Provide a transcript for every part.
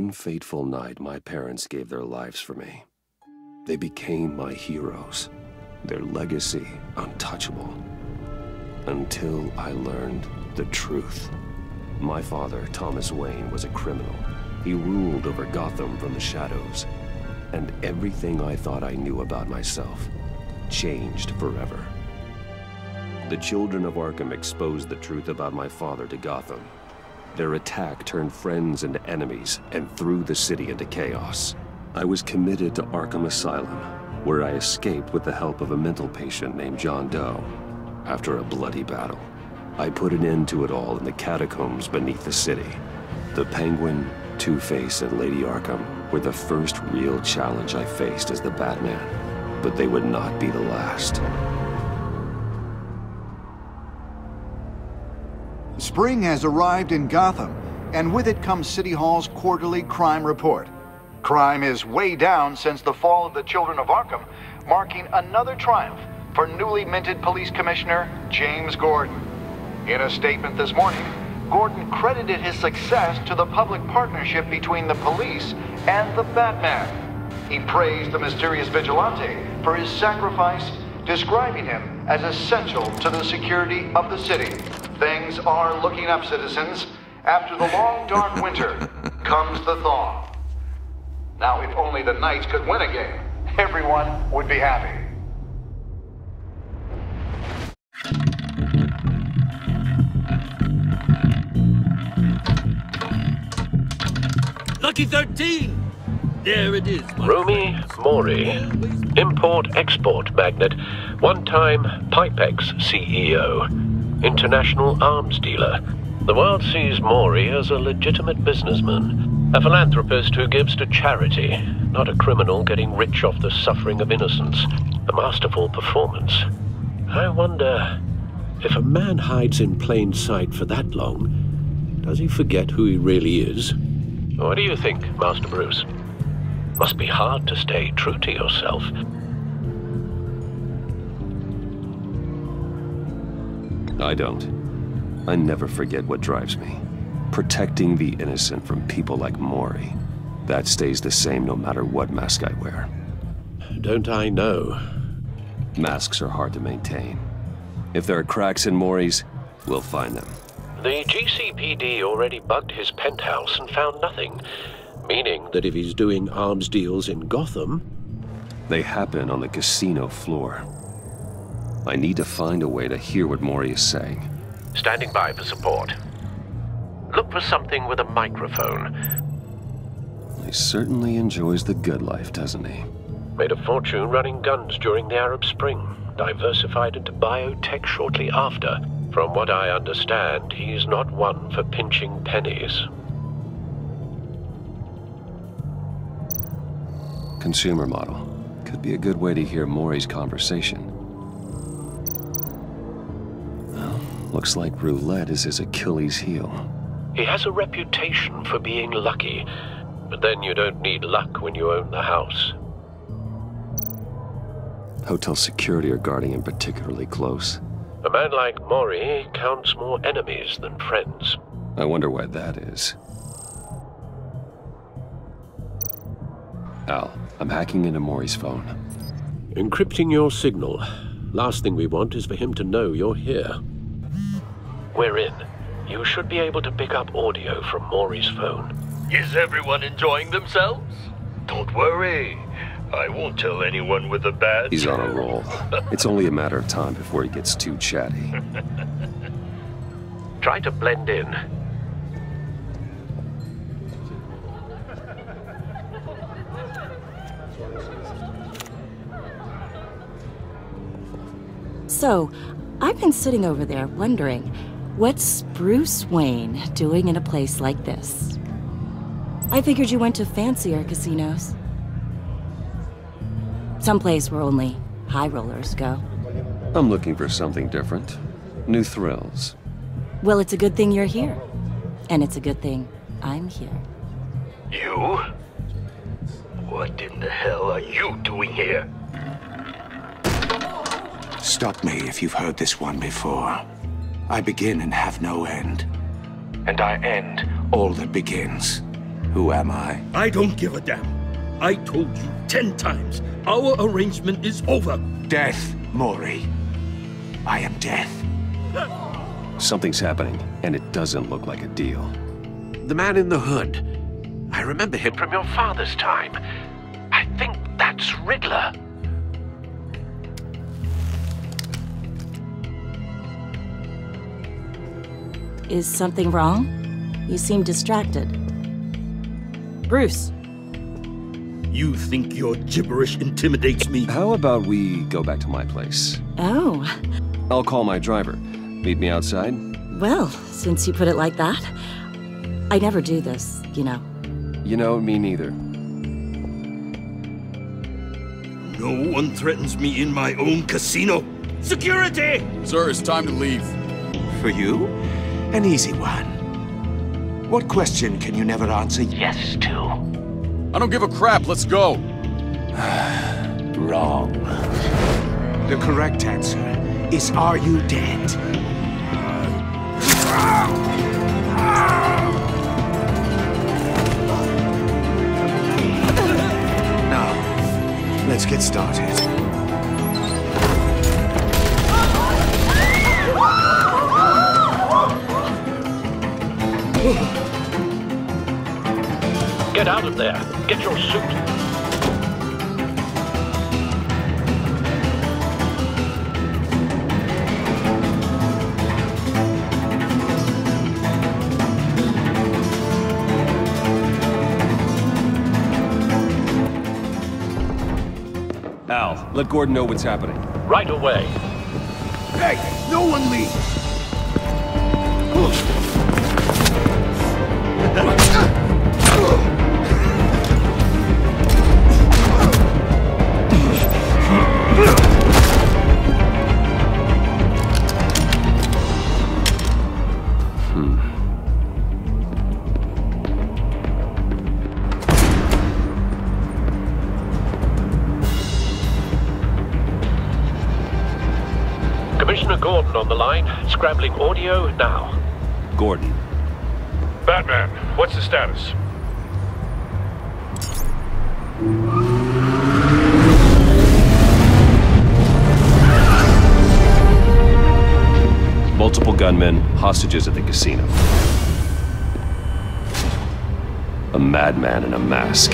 one fateful night, my parents gave their lives for me. They became my heroes, their legacy untouchable. Until I learned the truth. My father, Thomas Wayne, was a criminal. He ruled over Gotham from the shadows. And everything I thought I knew about myself changed forever. The children of Arkham exposed the truth about my father to Gotham. Their attack turned friends into enemies and threw the city into chaos. I was committed to Arkham Asylum, where I escaped with the help of a mental patient named John Doe. After a bloody battle, I put an end to it all in the catacombs beneath the city. The Penguin, Two-Face, and Lady Arkham were the first real challenge I faced as the Batman, but they would not be the last. Spring has arrived in Gotham, and with it comes City Hall's quarterly crime report. Crime is way down since the fall of the Children of Arkham, marking another triumph for newly minted Police Commissioner James Gordon. In a statement this morning, Gordon credited his success to the public partnership between the police and the Batman. He praised the mysterious vigilante for his sacrifice, describing him as essential to the security of the city. Things are looking up, citizens. After the long, dark winter comes the thaw. Now, if only the Knights could win a game, everyone would be happy. Lucky 13! There it is. Romy Mori, import-export magnate, one-time Pipex CEO, international arms dealer. The world sees Mori as a legitimate businessman, a philanthropist who gives to charity, not a criminal getting rich off the suffering of innocence. A masterful performance. I wonder, if a man hides in plain sight for that long, does he forget who he really is? What do you think, Master Bruce? Must be hard to stay true to yourself. I don't. I never forget what drives me. Protecting the innocent from people like Mori. That stays the same no matter what mask I wear. Don't I know? Masks are hard to maintain. If there are cracks in Mori's, we'll find them. The GCPD already bugged his penthouse and found nothing, meaning that if he's doing arms deals in Gotham... They happen on the casino floor. I need to find a way to hear what Mori is saying. Standing by for support. Look for something with a microphone. He certainly enjoys the good life, doesn't he? Made a fortune running guns during the Arab Spring. Diversified into biotech shortly after. From what I understand, he's not one for pinching pennies. Consumer model. Could be a good way to hear Mori's conversation. Well, looks like roulette is his Achilles heel. He has a reputation for being lucky, but then you don't need luck when you own the house. Hotel security are guarding him particularly close. A man like Mori counts more enemies than friends. I wonder why that is. Al, I'm hacking into Mori's phone. Encrypting your signal. Last thing we want is for him to know you're here. We're in. You should be able to pick up audio from Mori's phone. Is everyone enjoying themselves? Don't worry. I won't tell anyone with a badge. He's on a roll. It's only a matter of time before he gets too chatty. Try to blend in. So, I've been sitting over there wondering, what's Bruce Wayne doing in a place like this? I figured you went to fancier casinos. Someplace where only high rollers go. I'm looking for something different. New thrills. Well, it's a good thing you're here. And it's a good thing I'm here. You? What in the hell are you doing here? Stop me if you've heard this one before. I begin and have no end. And I end all that begins. Who am I? I don't give a damn. I told you 10 times. Our arrangement is over. Death, Mori. I am death. Something's happening, and it doesn't look like a deal. The man in the hood. I remember him from your father's time. I think that's Riddler. Is something wrong? You seem distracted. Bruce. You think your gibberish intimidates me? How about we go back to my place? Oh. I'll call my driver. Meet me outside? Well, since you put it like that, I never do this, you know. You know, me neither. No one threatens me in my own casino. Security! Sir, it's time to leave. For you? An easy one. What question can you never answer yes to? I don't give a crap, let's go. Wrong. The correct answer is, are you dead? Now, let's get started. Get out of there. Get your suit. Al, let Gordon know what's happening. Right away. Hey, no one leave! Commissioner Gordon on the line. Scrambling audio now. Gordon. Batman, what's the status? Multiple gunmen, hostages at the casino. A madman in a mask.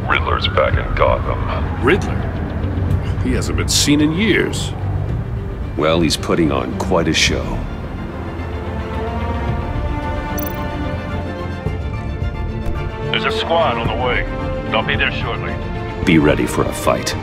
Riddler's back in Gotham. Riddler? He hasn't been seen in years. Well, he's putting on quite a show. There's a squad on the way. They'll be there shortly. Be ready for a fight.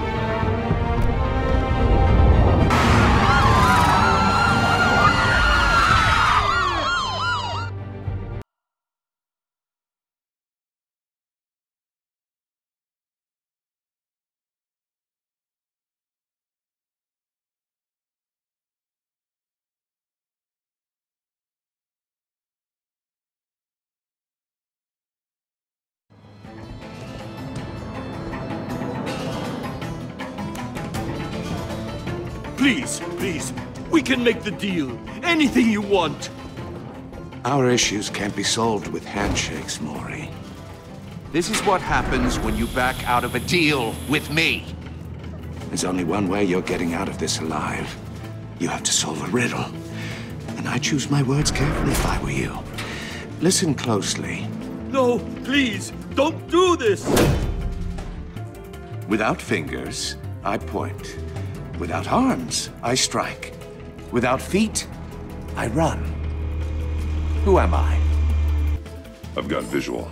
Please, please, we can make the deal. Anything you want. Our issues can't be solved with handshakes, Mori. This is what happens when you back out of a deal with me. There's only one way you're getting out of this alive. You have to solve a riddle. And I choose my words carefully if I were you. Listen closely. No, please, don't do this. Without fingers, I point. Without arms, I strike. Without feet, I run. Who am I? I've got visual.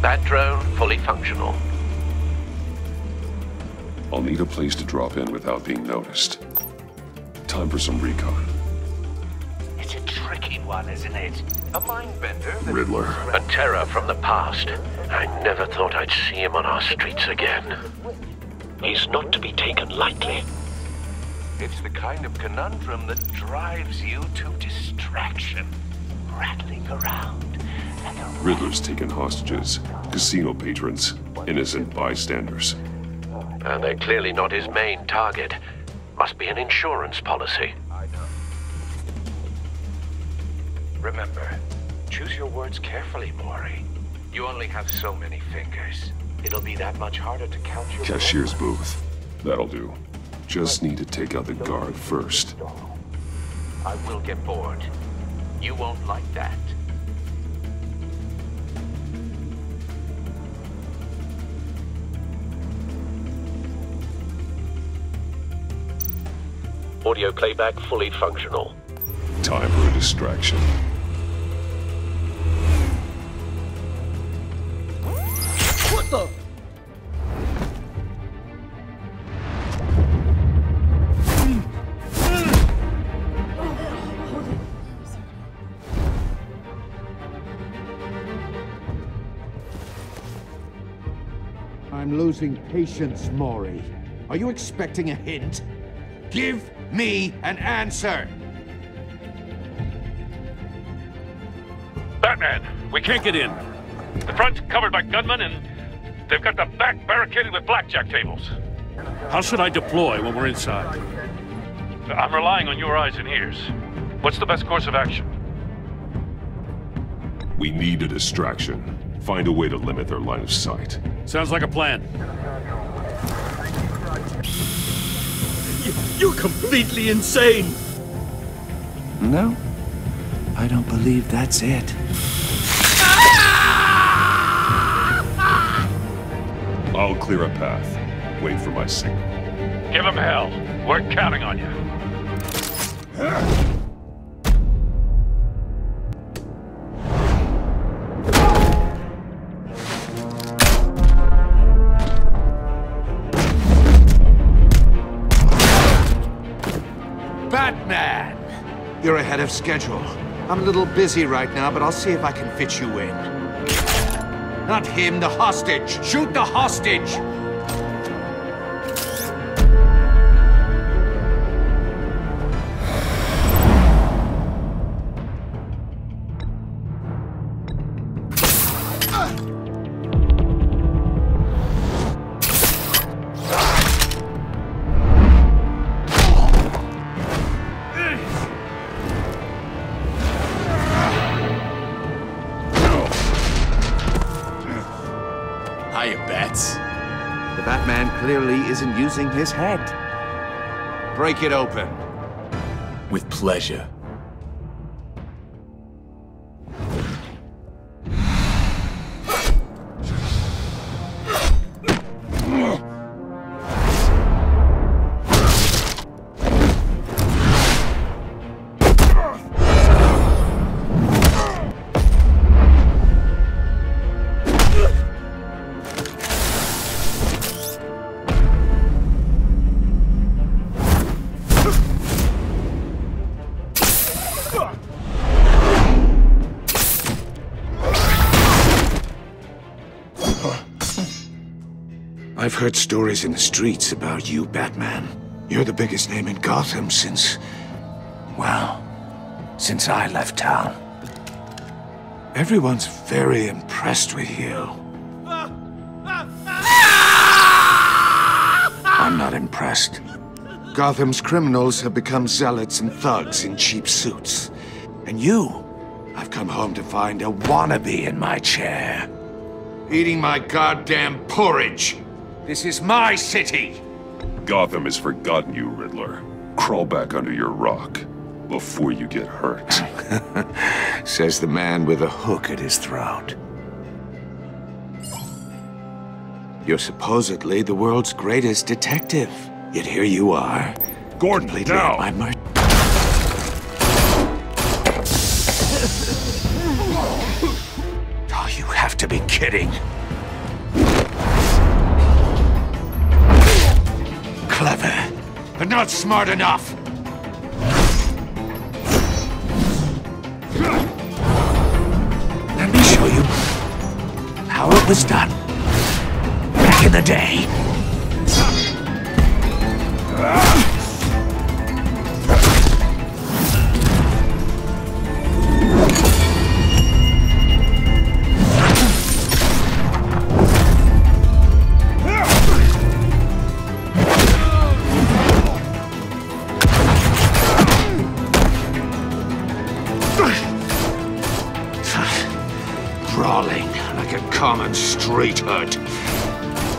That drone fully functional. I'll need a place to drop in without being noticed. Time for some recon. It's a tricky one, isn't it? A mind-bender that... Riddler. A terror from the past. I never thought I'd see him on our streets again. He's not to be taken lightly. It's the kind of conundrum that drives you to distraction. Rattling around like a... Riddler's taken hostages, casino patrons, innocent bystanders. And they're clearly not his main target. Must be an insurance policy. I know. Remember, Choose your words carefully, Maury. You only have so many fingers. It'll be that much harder to count your... Cashier's booth. That'll do. Just need to take out the guard first. I will get bored. You won't like that. Audio playback fully functional. Time for a distraction. What the? I'm losing patience, Maury. Are you expecting a hint? Give me an answer! Batman, we can't get in. The front's covered by gunmen, and they've got the back barricaded with blackjack tables. How should I deploy when we're inside? I'm relying on your eyes and ears. What's the best course of action? We need a distraction. Find a way to limit their line of sight. Sounds like a plan. You're completely insane! No, I don't believe that's it. I'll clear a path. Wait for my signal. Give them hell. We're counting on you. Batman! You're ahead of schedule. I'm a little busy right now, but I'll see if I can fit you in. Not him, the hostage! Shoot the hostage! The Batman clearly isn't using his head. Break it open. With pleasure. I've heard stories in the streets about you, Batman. You're the biggest name in Gotham since... well, since I left town. Everyone's very impressed with you. I'm not impressed. Gotham's criminals have become zealots and thugs in cheap suits. And you, I've come home to find a wannabe in my chair. Eating my goddamn porridge. This is my city! Gotham has forgotten you, Riddler. Crawl back under your rock before you get hurt. Says the man with a hook at his throat. You're supposedly the world's greatest detective. Yet here you are. Gordon, completely now! at my mercy. Oh, you have to be kidding. Clever, but not smart enough. Let me show you how it was done back in the day. and street hood.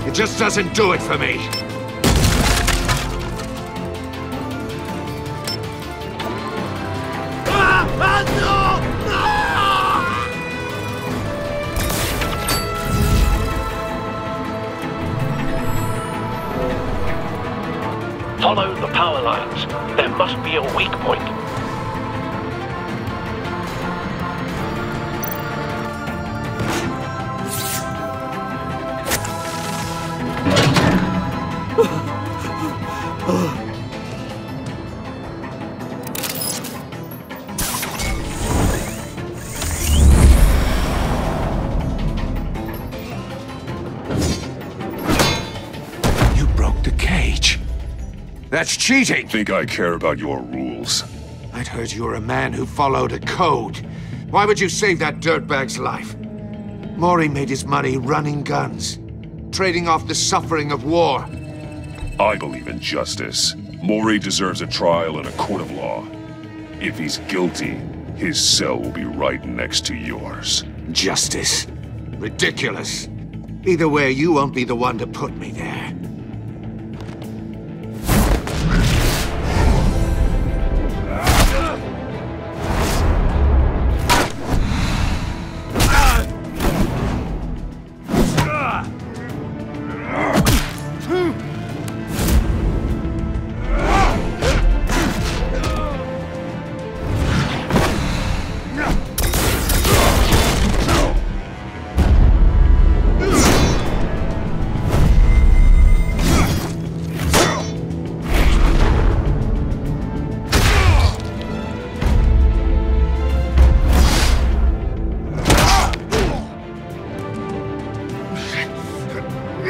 It just doesn't do it for me. Follow the power lines. There must be a weak point. You broke the cage. That's cheating! Think I care about your rules? I'd heard you were a man who followed a code. Why would you save that dirtbag's life? Mori made his money running guns, trading off the suffering of war. I believe in justice. Mori deserves a trial in a court of law. If he's guilty, his cell will be right next to yours. Justice? Ridiculous. Either way, you won't be the one to put me there.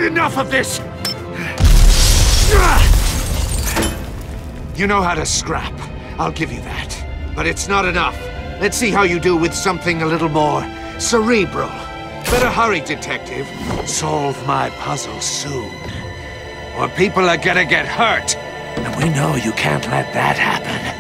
Enough of this! You know how to scrap. I'll give you that. But it's not enough. Let's see how you do with something a little more cerebral. Better hurry, detective. Solve my puzzle soon. Or people are gonna get hurt. And we know you can't let that happen.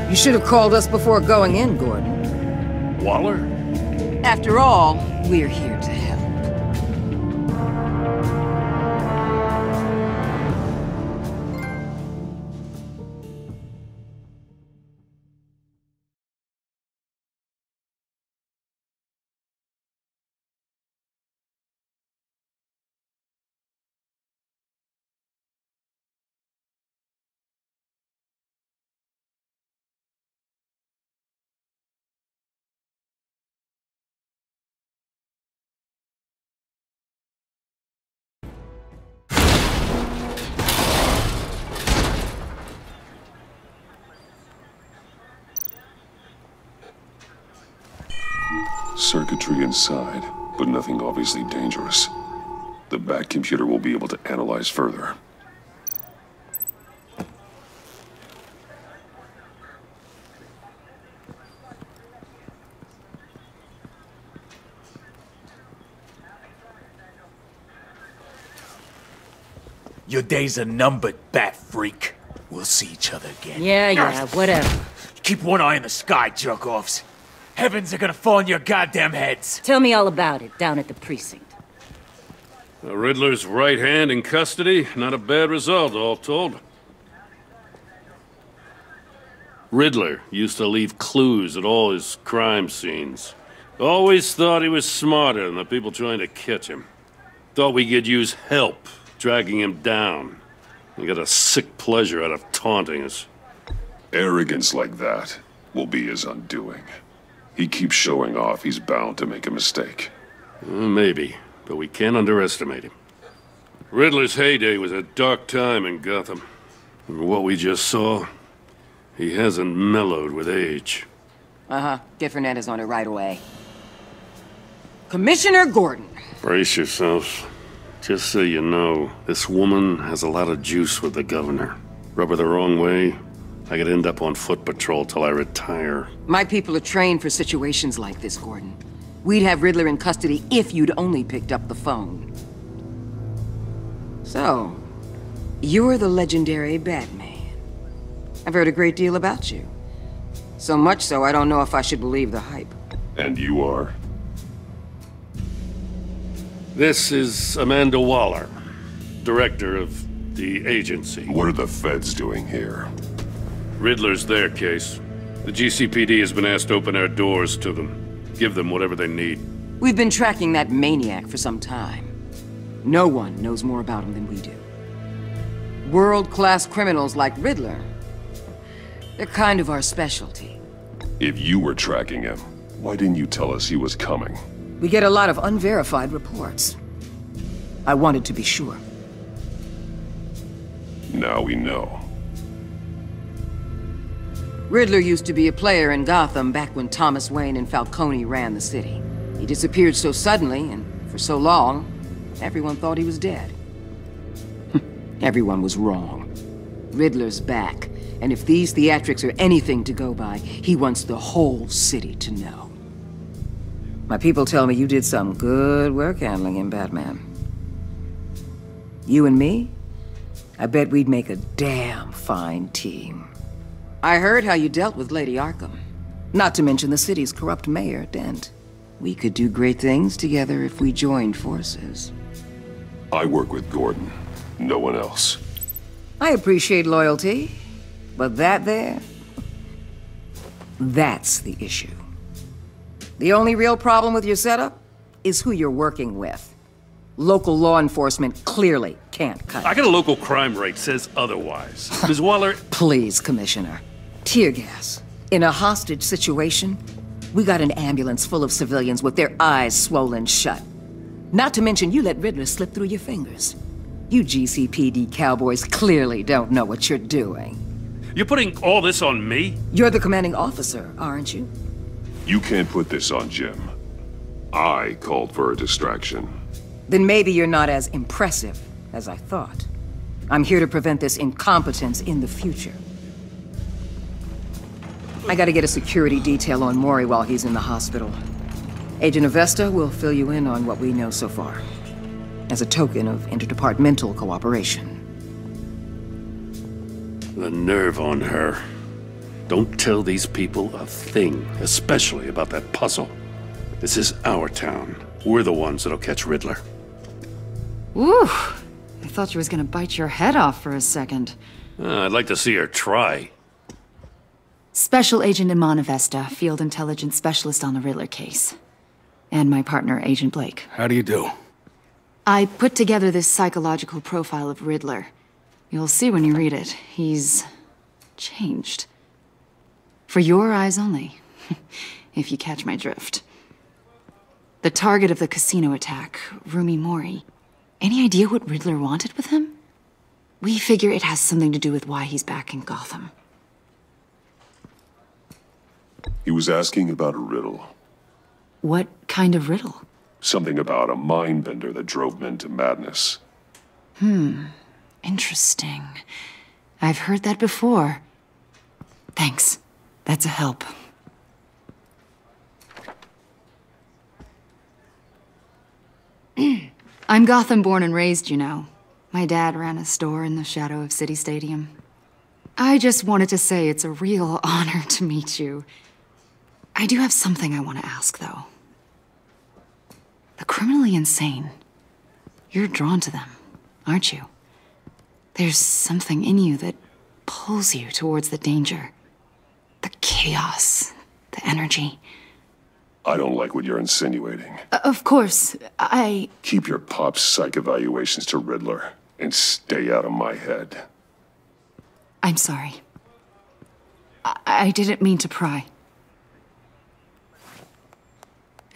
You should have called us before going in, Gordon. Waller? After all, we're here to help. Circuitry inside, but nothing obviously dangerous. The back computer will be able to analyze further. Your days are numbered, bat freak. We'll see each other again. Yeah, whatever. Keep one eye in the sky, jerk-offs. Heavens are gonna fall on your goddamn heads. Tell me all about it down at the precinct. The Riddler's right hand in custody. Not a bad result, all told. Riddler used to leave clues at all his crime scenes. Always thought he was smarter than the people trying to catch him. Thought we could use help dragging him down. He got a sick pleasure out of taunting us. Arrogance like that will be his undoing. He keeps showing off, he's bound to make a mistake. Maybe, but we can't underestimate him. Riddler's heyday was a dark time in Gotham. And what we just saw, he hasn't mellowed with age. Uh-huh. Get Fernandez on it right away. Commissioner Gordon. Brace yourself. Just so you know, this woman has a lot of juice with the governor. Rub her the wrong way, I could end up on foot patrol till I retire. My people are trained for situations like this, Gordon. We'd have Riddler in custody if you'd only picked up the phone. So, you're the legendary Batman. I've heard a great deal about you. So much so, I don't know if I should believe the hype. And you are? This is Amanda Waller, director of the agency. What are the feds doing here? Riddler's their case. The GCPD has been asked to open our doors to them. Give them whatever they need. We've been tracking that maniac for some time. No one knows more about him than we do. World-class criminals like Riddler, they're kind of our specialty. If you were tracking him, why didn't you tell us he was coming? We get a lot of unverified reports. I wanted to be sure. Now we know. Riddler used to be a player in Gotham back when Thomas Wayne and Falcone ran the city. He disappeared so suddenly and for so long, everyone thought he was dead. Everyone was wrong. Riddler's back, and if these theatrics are anything to go by, he wants the whole city to know. My people tell me you did some good work handling him, Batman. You and me? I bet we'd make a damn fine team. I heard how you dealt with Lady Arkham. Not to mention the city's corrupt mayor, Dent. We could do great things together if we joined forces. I work with Gordon. No one else. I appreciate loyalty, but that there... that's the issue. The only real problem with your setup is who you're working with. Local law enforcement clearly can't cut it. I got a local crime rate says otherwise. Ms. Waller... Please, Commissioner. Tear gas. In a hostage situation, we got an ambulance full of civilians with their eyes swollen shut. Not to mention you let Riddler slip through your fingers. You GCPD cowboys clearly don't know what you're doing. You're putting all this on me? You're the commanding officer, aren't you? You can't put this on Jim. I called for a distraction. Then maybe you're not as impressive as I thought. I'm here to prevent this incompetence in the future. I gotta get a security detail on Mori while he's in the hospital. Agent Avesta will fill you in on what we know so far, as a token of interdepartmental cooperation. The nerve on her. Don't tell these people a thing, especially about that puzzle. This is our town. We're the ones that'll catch Riddler. Ooh, I thought she was gonna bite your head off for a second. I'd like to see her try. Special Agent Iman Avesta, Field Intelligence Specialist on the Riddler case. And my partner, Agent Blake. How do you do? I put together this psychological profile of Riddler. You'll see when you read it. He's changed. For your eyes only, if you catch my drift. The target of the casino attack, Rumi Mori. Any idea what Riddler wanted with him? We figure it has something to do with why he's back in Gotham. He was asking about a riddle. What kind of riddle? Something about a mind bender that drove men to madness. Interesting. I've heard that before. Thanks. That's a help. I'm Gotham born and raised, you know. My dad ran a store in the shadow of City Stadium. I just wanted to say it's a real honor to meet you. I do have something I want to ask, though. The criminally insane. You're drawn to them, aren't you? There's something in you that pulls you towards the danger. The chaos, the energy. I don't like what you're insinuating. Of course, Keep your pop psych evaluations to Riddler and stay out of my head. I'm sorry. I didn't mean to pry.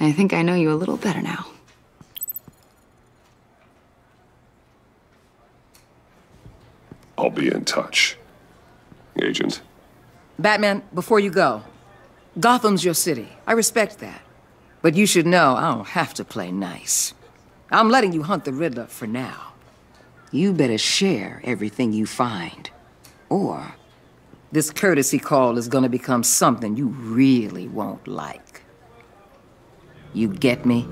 I think I know you a little better now. I'll be in touch, Agent. Batman, before you go, Gotham's your city. I respect that. But you should know I don't have to play nice. I'm letting you hunt the Riddler for now. You better share everything you find. Or this courtesy call is gonna become something you really won't like. You get me?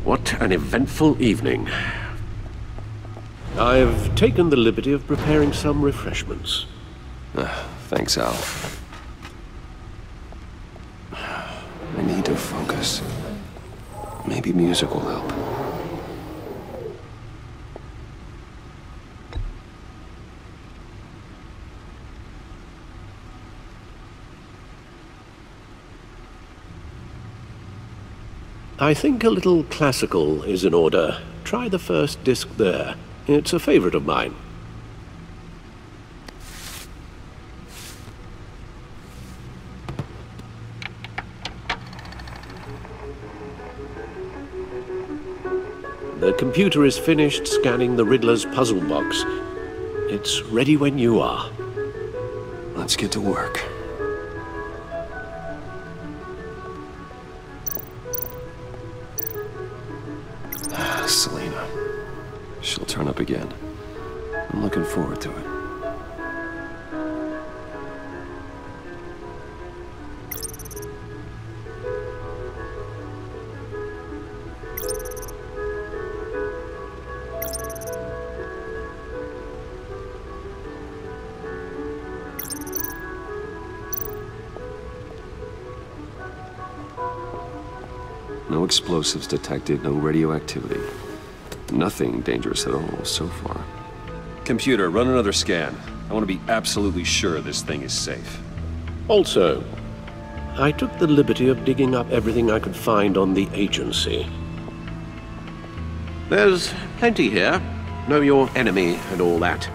What an eventful evening. I've taken the liberty of preparing some refreshments. Thanks, Al. I need to focus. Maybe music will help. I think a little classical is in order. Try the first disc there. It's a favorite of mine. The computer is finished scanning the Riddler's puzzle box. It's ready when you are. Let's get to work. Selena. She'll turn up again. I'm looking forward to it. No explosives detected, no radioactivity. Nothing dangerous at all so far. Computer, run another scan. I want to be absolutely sure this thing is safe. Also, I took the liberty of digging up everything I could find on the agency. There's plenty here. Know your enemy and all that.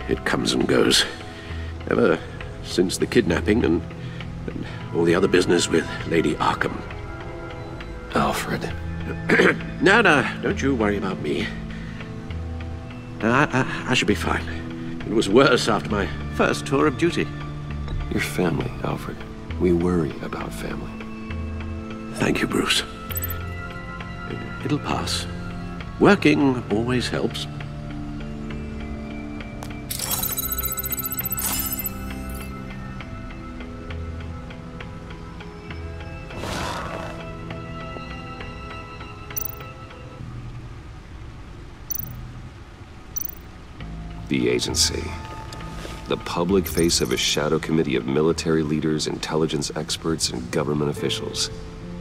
It comes and goes. Ever since the kidnapping and all the other business with Lady Arkham. Alfred. No, don't you worry about me. I should be fine. It was worse after my first tour of duty. Your family, Alfred. We worry about family. Thank you, Bruce. It'll pass. Working always helps. The agency. The public face of a shadow committee of military leaders, intelligence experts, and government officials.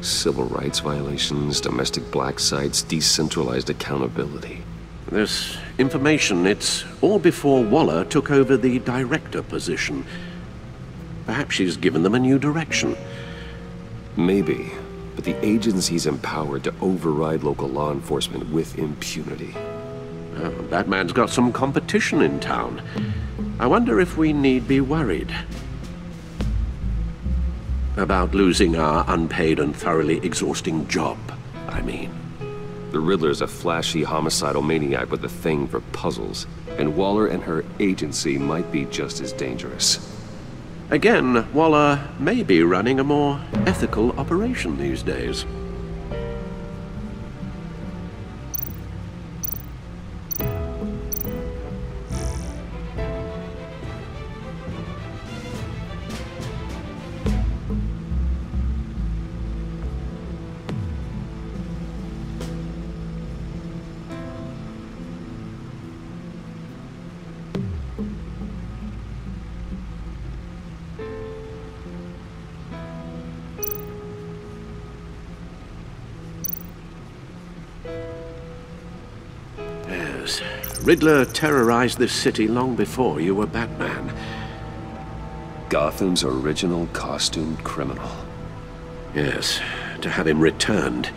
Civil rights violations, domestic black sites, decentralized accountability. This information, it's all before Waller took over the director position. Perhaps she's given them a new direction. Maybe, but the agency's empowered to override local law enforcement with impunity. Batman's got some competition in town. I wonder if we need be worried about losing our unpaid and thoroughly exhausting job, I mean. The Riddler's a flashy homicidal maniac with a thing for puzzles, and Waller and her agency might be just as dangerous. Again, Waller may be running a more ethical operation these days. Riddler terrorized this city long before you were Batman. Gotham's original costumed criminal. Yes, to have him returned,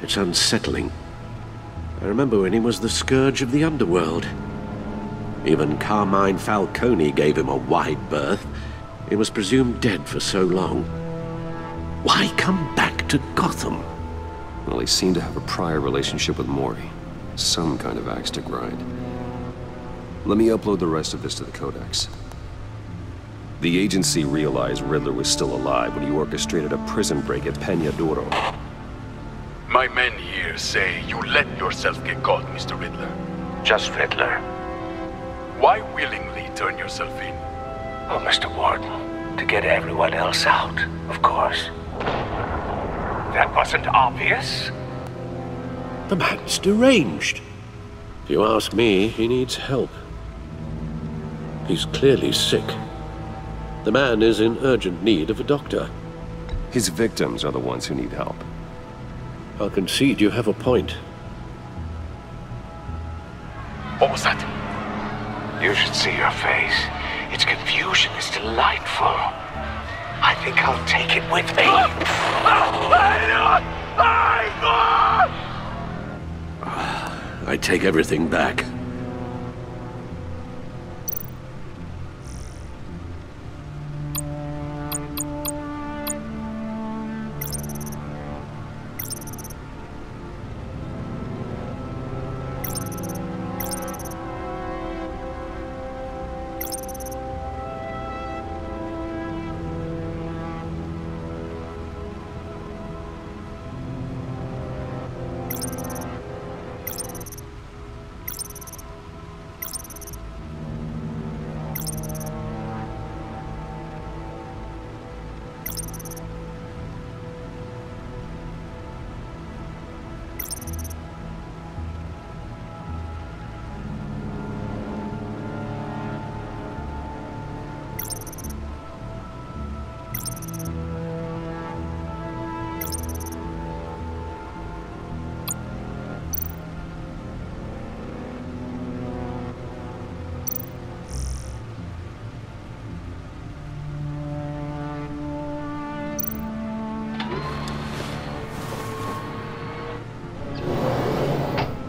it's unsettling. I remember when he was the scourge of the underworld. Even Carmine Falcone gave him a wide berth. He was presumed dead for so long. Why come back to Gotham? Well, he seemed to have a prior relationship with Mori. Some kind of axe to grind. Let me upload the rest of this to the Codex. The agency realized Riddler was still alive when he orchestrated a prison break at Peñadoro. My men here say you let yourself get caught, Mr. Riddler. Just Riddler. Why willingly turn yourself in? Oh, Mr. Warden, to get everyone else out, of course. That wasn't obvious? The man's deranged. If you ask me, he needs help. He's clearly sick. The man is in urgent need of a doctor. His victims are the ones who need help. I'll concede you have a point. What was that? You should see your face. Its confusion is delightful. I think I'll take it with me. I take everything back.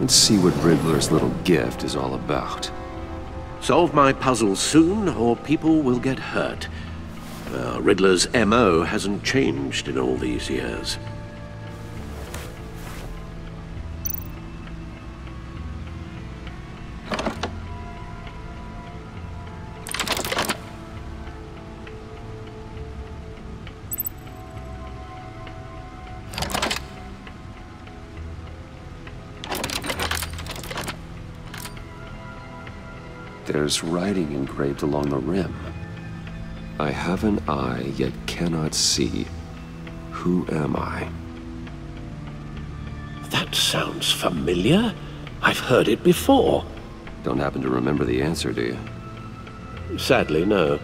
Let's see what Riddler's little gift is all about. Solve my puzzles soon, or people will get hurt. Riddler's MO hasn't changed in all these years. There's writing engraved along the rim. I have an eye, yet cannot see. Who am I? That sounds familiar. I've heard it before. Don't happen to remember the answer, do you? Sadly, no.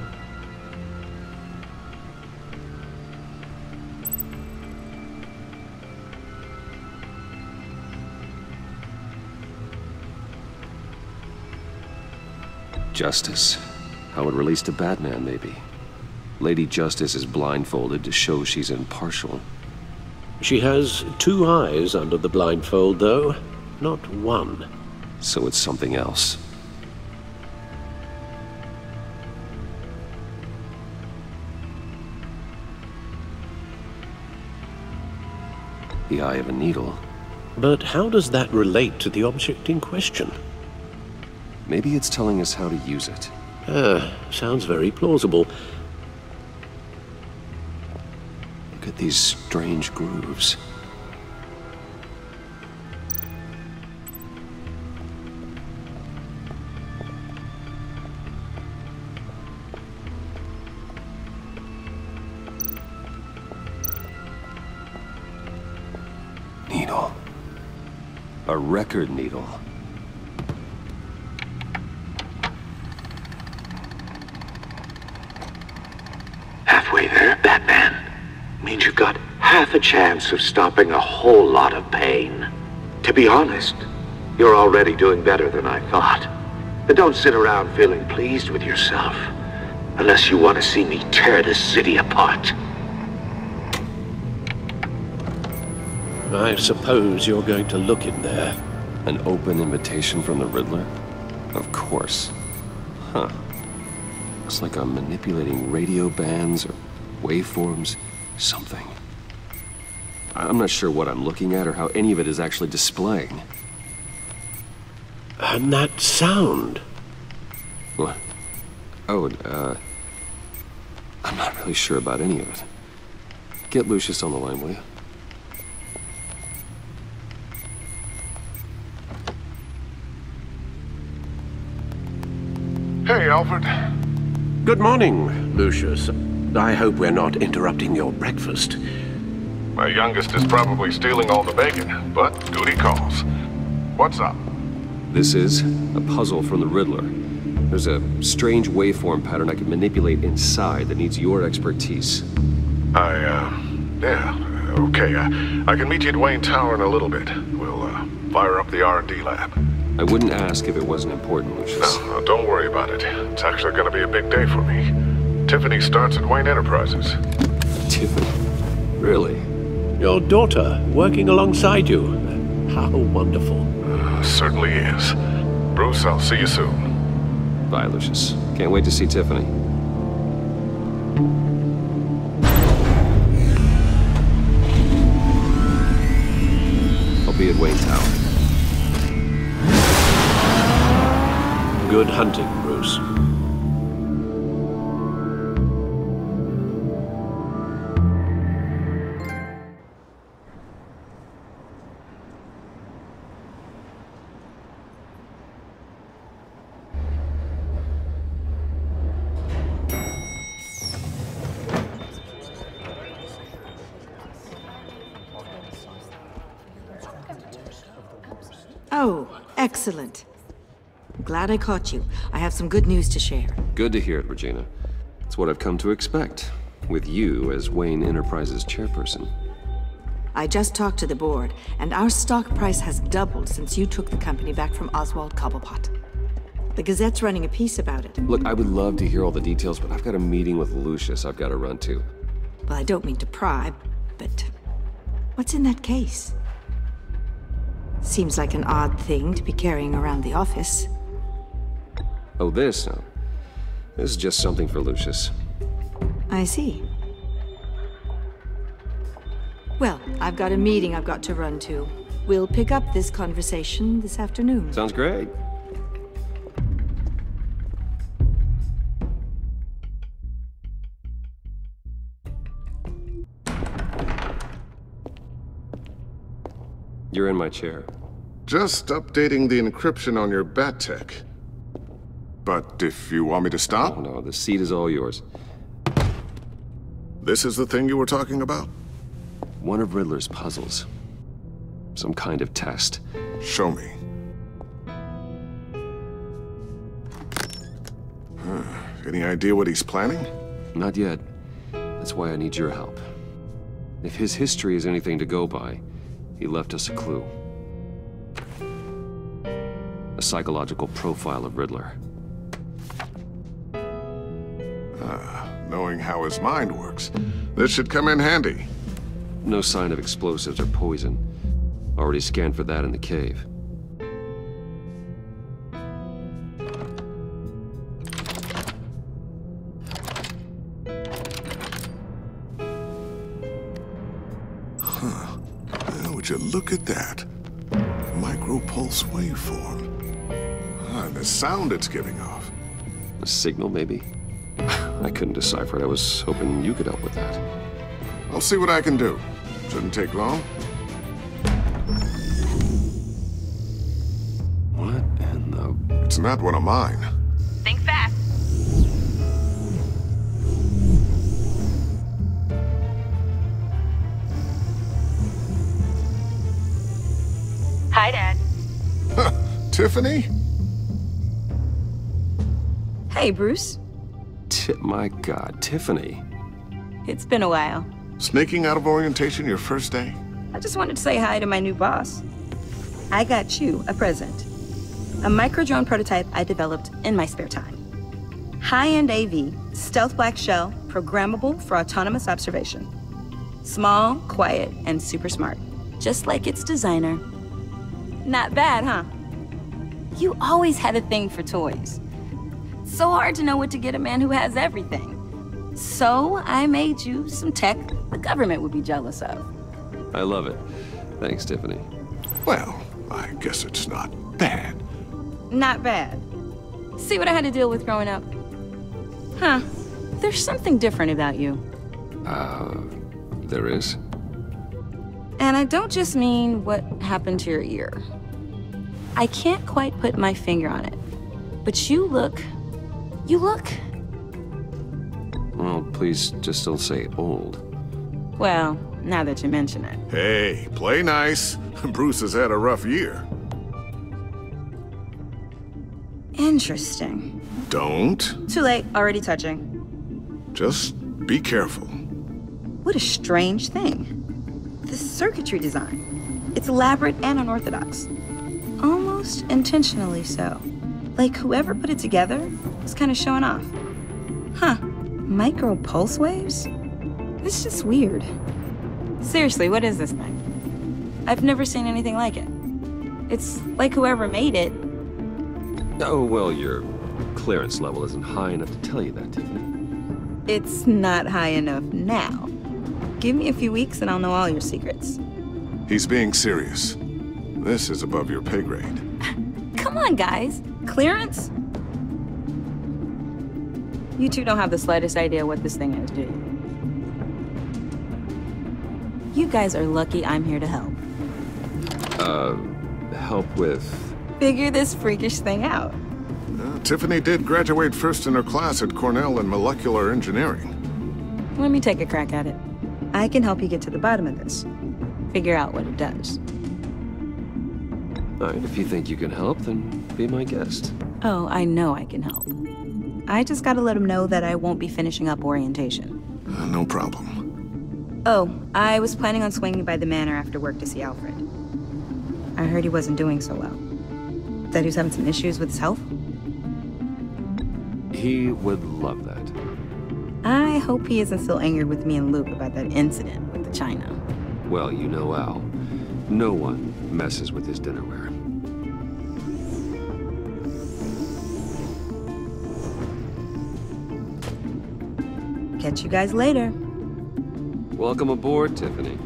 Justice. How it relates to Batman, maybe. Lady Justice is blindfolded to show she's impartial. She has two eyes under the blindfold, though, not one. So it's something else. The eye of a needle. But how does that relate to the object in question? Maybe it's telling us how to use it. Sounds very plausible. at these strange grooves. Needle. A record needle. Halfway there, Batman. Means you've got half a chance of stopping a whole lot of pain. To be honest, you're already doing better than I thought. But don't sit around feeling pleased with yourself, unless you want to see me tear this city apart. I suppose you're going to look in there. An open invitation from the Riddler? Of course. Huh. Looks like I'm manipulating radio bands or waveforms, something. I'm not sure what I'm looking at or how any of it is actually displaying. And that sound? What? Oh, I'm not really sure about any of it. Get Lucius on the line, will you? Hey, Alfred. Good morning, Lucius. I hope we're not interrupting your breakfast. My youngest is probably stealing all the bacon, but duty calls. What's up? This is a puzzle from the Riddler. There's a strange waveform pattern I can manipulate inside that needs your expertise. Yeah, okay. I can meet you at Wayne Tower in a little bit. We'll, fire up the R&D lab. I wouldn't ask if it wasn't important, Lucius. No, don't worry about it. It's actually gonna be a big day for me. Tiffany starts at Wayne Enterprises. Tiffany? Really? Your daughter, working alongside you. How wonderful. Certainly is. Bruce, I'll see you soon. Bye, Lucius. Can't wait to see Tiffany. I'll be at Wayne Tower. Good hunting, Bruce. Oh, excellent. Glad I caught you. I have some good news to share. Good to hear it, Regina. It's what I've come to expect, with you as Wayne Enterprises chairperson. I just talked to the board, and our stock price has doubled since you took the company back from Oswald Cobblepot. The Gazette's running a piece about it. Look, I would love to hear all the details, but I've got a meeting with Lucius I've got to run to. Well, I don't mean to pry, but what's in that case? Seems like an odd thing to be carrying around the office. Oh, this? No. This is just something for Lucius. I see. Well, I've got a meeting I've got to run to. We'll pick up this conversation this afternoon. Sounds great. You're in my chair. Just updating the encryption on your bat tech. But if you want me to stop? Oh, no, the seat is all yours. This is the thing you were talking about? One of Riddler's puzzles. Some kind of test. Show me. Any idea what he's planning? Not yet. That's why I need your help. If his history is anything to go by, he left us a clue. A psychological profile of Riddler. Knowing how his mind works, this should come in handy. No sign of explosives or poison. Already scanned for that in the cave. Would you look at that? Micropulse waveform. And the sound it's giving off. A signal, maybe? I couldn't decipher it. I was hoping you could help with that. I'll see what I can do. Shouldn't take long. What in the... It's not one of mine. Think fast. Hi, Dad. Tiffany? Hey, Bruce. My God, Tiffany. It's been a while. Sneaking out of orientation your first day? I just wanted to say hi to my new boss. I got you a present. A micro-drone prototype I developed in my spare time. High-end AV, stealth black shell, programmable for autonomous observation. Small, quiet, and super smart. Just like its designer. Not bad, huh? You always had a thing for toys. So hard to know what to get a man who has everything. So I made you some tech the government would be jealous of. I love it. Thanks, Tiffany. Well, I guess it's not bad. Not bad. See what I had to deal with growing up? Huh. There's something different about you. There is? And I don't just mean what happened to your ear. I can't quite put my finger on it. But you look... Well, please just don't say old. Well, now that you mention it. Hey, play nice. Bruce has had a rough year. Interesting. Don't. Too late, already touching. Just be careful. What a strange thing. The circuitry design. It's elaborate and unorthodox. Almost intentionally so. Like whoever put it together was kind of showing off. Huh. Micro pulse waves? It's just weird. Seriously, what is this thing? I've never seen anything like it. It's like whoever made it. Oh, well, your clearance level isn't high enough to tell you that, Tiffany. It's not high enough now. Give me a few weeks and I'll know all your secrets. He's being serious. This is above your pay grade. Come on, guys. Clearance? You two don't have the slightest idea what this thing is, do you? You guys are lucky I'm here to help. Help with... Figure this freakish thing out. Tiffany did graduate first in her class at Cornell in molecular engineering. Let me take a crack at it. I can help you get to the bottom of this. Figure out what it does. All right, if you think you can help, then be my guest. Oh, I know I can help. I just gotta let him know that I won't be finishing up orientation. No problem. Oh, I was planning on swinging by the manor after work to see Alfred. I heard he wasn't doing so well. That he was having some issues with his health. He would love that. I hope he isn't still angered with me and Luke about that incident with the china. Well, you know Al. No one messes with his dinnerware. Catch you guys later. Welcome aboard, Tiffany.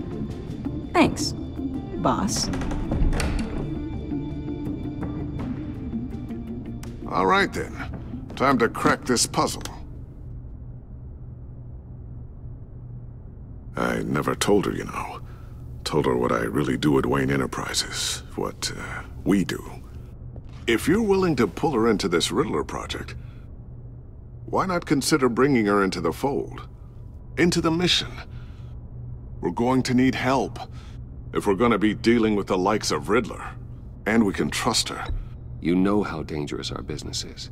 Thanks, boss. All right, then. Time to crack this puzzle. I never told her, you know. Told her what I really do at Wayne Enterprises. What, we do. If you're willing to pull her into this Riddler project, why not consider bringing her into the fold? Into the mission? We're going to need help if we're going to be dealing with the likes of Riddler. And we can trust her. You know how dangerous our business is.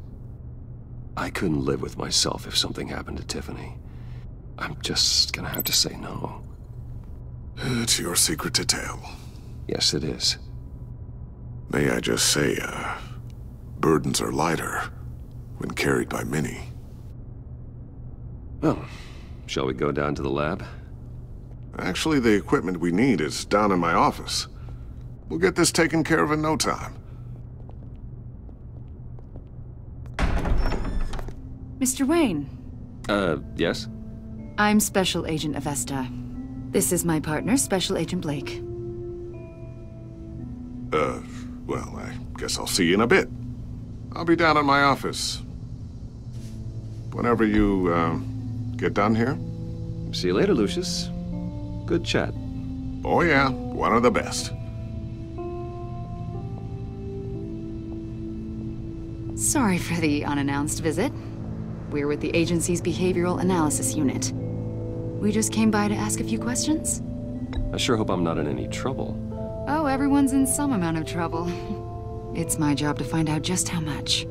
I couldn't live with myself if something happened to Tiffany. I'm just gonna have to say no. It's your secret to tell. Yes, it is. May I just say, burdens are lighter when carried by many. Well, shall we go down to the lab? Actually, the equipment we need is down in my office. We'll get this taken care of in no time. Mr. Wayne. Yes? I'm Special Agent Avesta. This is my partner, Special Agent Blake. Well, I guess I'll see you in a bit. I'll be down in my office. Whenever you, get done here. See you later, Lucius. Good chat. Oh yeah, one of the best. Sorry for the unannounced visit. We're with the agency's behavioral analysis unit. We just came by to ask a few questions. I sure hope I'm not in any trouble. Oh, everyone's in some amount of trouble. It's my job to find out just how much.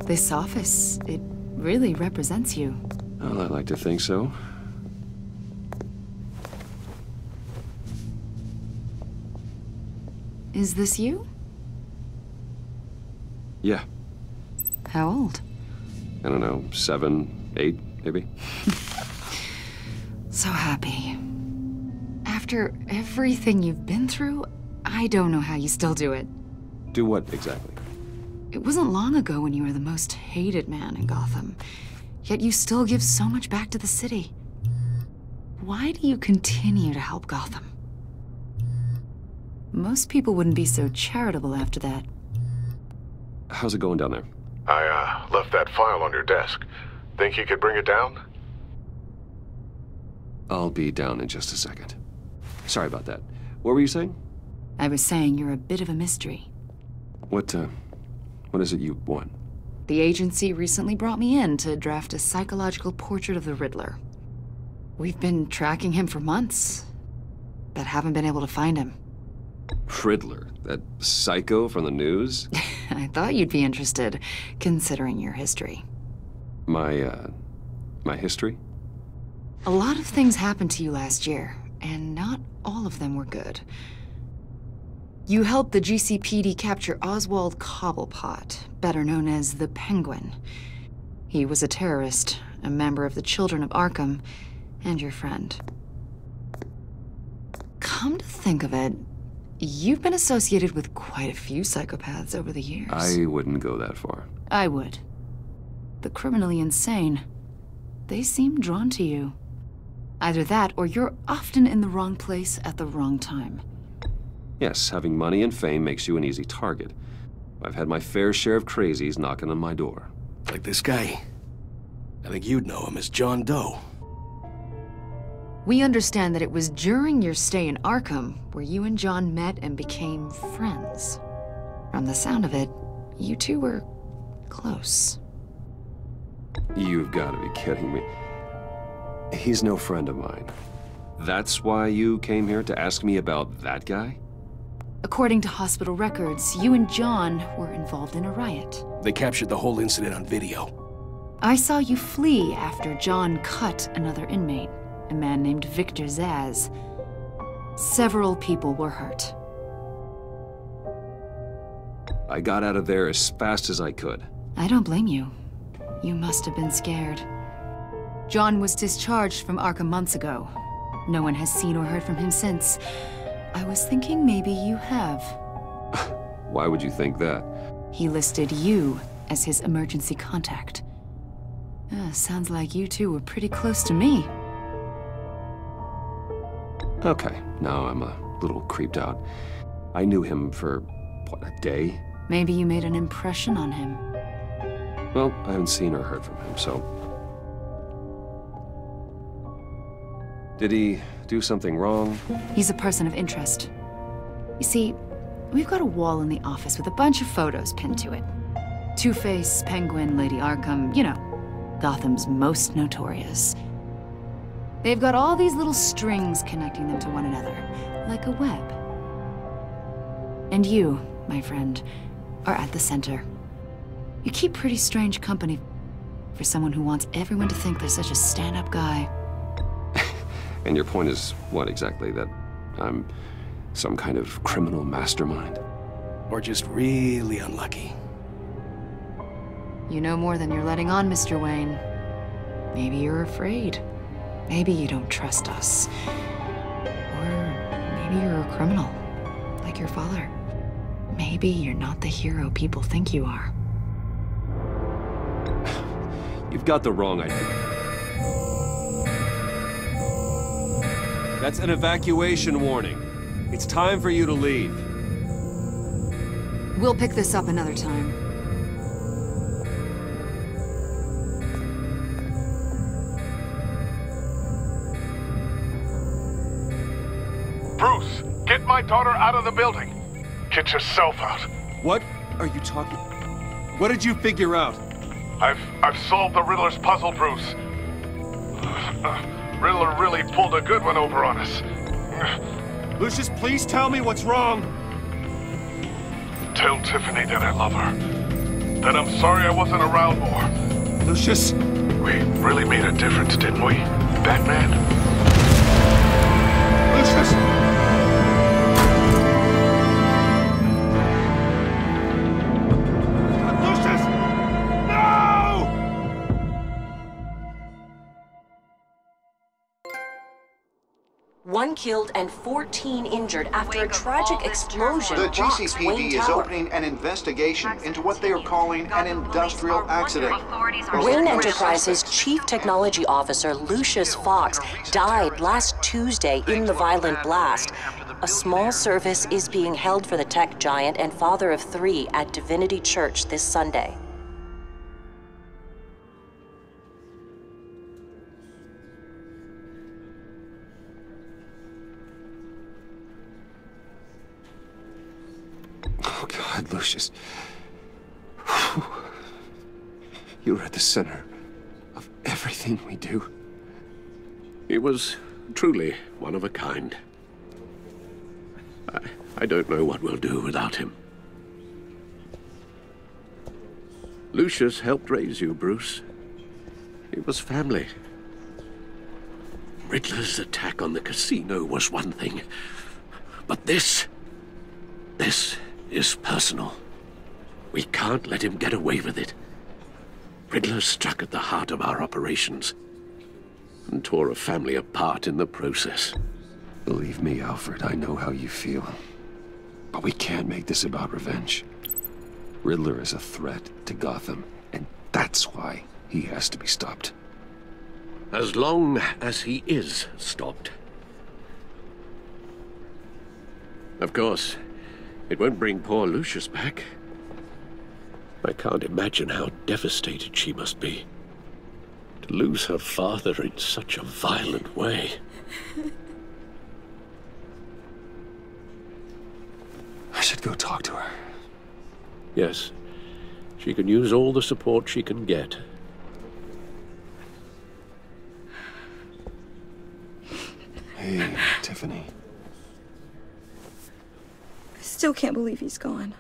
This office, it really represents you. Well, I'd like to think so. Is this you? Yeah. How old? I don't know, 7, 8, maybe? So happy. After everything you've been through, I don't know how you still do it. Do what exactly? It wasn't long ago when you were the most hated man in Gotham, yet you still give so much back to the city. Why do you continue to help Gotham? Most people wouldn't be so charitable after that. How's it going down there? I, left that file on your desk. Think you could bring it down? I'll be down in just a second. Sorry about that. What were you saying? I was saying you're a bit of a mystery. What is it you want? The agency recently brought me in to draft a psychological portrait of the Riddler. We've been tracking him for months, but haven't been able to find him. Riddler? That psycho from the news? I thought you'd be interested, considering your history. My history? A lot of things happened to you last year, and not all of them were good. You helped the GCPD capture Oswald Cobblepot, better known as the Penguin. He was a terrorist, a member of the Children of Arkham, and your friend. Come to think of it, you've been associated with quite a few psychopaths over the years. I wouldn't go that far. I would. The criminally insane, they seem drawn to you. Either that, or you're often in the wrong place at the wrong time. Yes, having money and fame makes you an easy target. I've had my fair share of crazies knocking on my door. Like this guy. I think you'd know him as John Doe. We understand that it was during your stay in Arkham where you and John met and became friends. From the sound of it, you two were close. You've got to be kidding me. He's no friend of mine. That's why you came here to ask me about that guy? According to hospital records, you and John were involved in a riot. They captured the whole incident on video. I saw you flee after John cut another inmate, a man named Victor Zsasz. Several people were hurt. I got out of there as fast as I could. I don't blame you. You must have been scared. John was discharged from Arkham months ago. No one has seen or heard from him since. I was thinking maybe you have. Why would you think that? He listed you as his emergency contact. Sounds like you two were pretty close to me. Okay, now I'm a little creeped out. I knew him for, what, a day? Maybe you made an impression on him. Well, I haven't seen or heard from him, so... Did he do something wrong? He's a person of interest. You see, we've got a wall in the office with a bunch of photos pinned to it. Two-Face, Penguin, Lady Arkham, you know, Gotham's most notorious. They've got all these little strings connecting them to one another, like a web. And you, my friend, are at the center. You keep pretty strange company for someone who wants everyone to think they're such a stand-up guy. And your point is what exactly? That I'm some kind of criminal mastermind? Or just really unlucky? You know more than you're letting on, Mr. Wayne. Maybe you're afraid. Maybe you don't trust us. Or maybe you're a criminal, like your father. Maybe you're not the hero people think you are. You've got the wrong idea. That's an evacuation warning. It's time for you to leave. We'll pick this up another time. Bruce, get my daughter out of the building. Get yourself out. What are you talking? What did you figure out? I've solved the Riddler's puzzle, Bruce. Riddler really pulled a good one over on us. Lucius, please tell me what's wrong. Tell Tiffany that I love her. That I'm sorry I wasn't around more. Lucius! We really made a difference, didn't we, Batman? Lucius! One killed and 14 injured after a tragic explosion. The rocks GCPD Wayne is Tower. opening an investigation into what they are calling an industrial accident. Wayne Enterprises' Chief Technology Officer Lucius Fox died last Tuesday in the violent blast. A small service is being held for the tech giant and father of 3 at Divinity Church this Sunday. Oh, God, Lucius. You're at the center of everything we do. He was truly one of a kind. I don't know what we'll do without him. Lucius helped raise you, Bruce. It was family. Riddler's attack on the casino was one thing, but this is personal. We can't let him get away with it. Riddler struck at the heart of our operations and tore a family apart in the process. Believe me, Alfred, I know how you feel. But we can't make this about revenge. Riddler is a threat to Gotham, and that's why he has to be stopped. As long as he is stopped. Of course, it won't bring poor Lucius back. I can't imagine how devastated she must be. To lose her father in such a violent way. I should go talk to her. Yes, she can use all the support she can get. Hey, Tiffany. I still can't believe he's gone.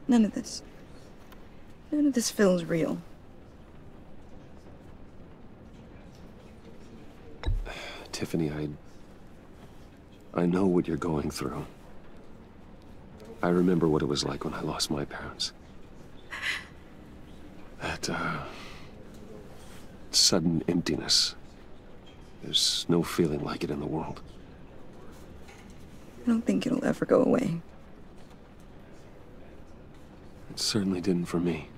None of this feels real. Tiffany, I know what you're going through. I remember what it was like when I lost my parents. That, sudden emptiness. There's no feeling like it in the world. I don't think it'll ever go away. It certainly didn't for me.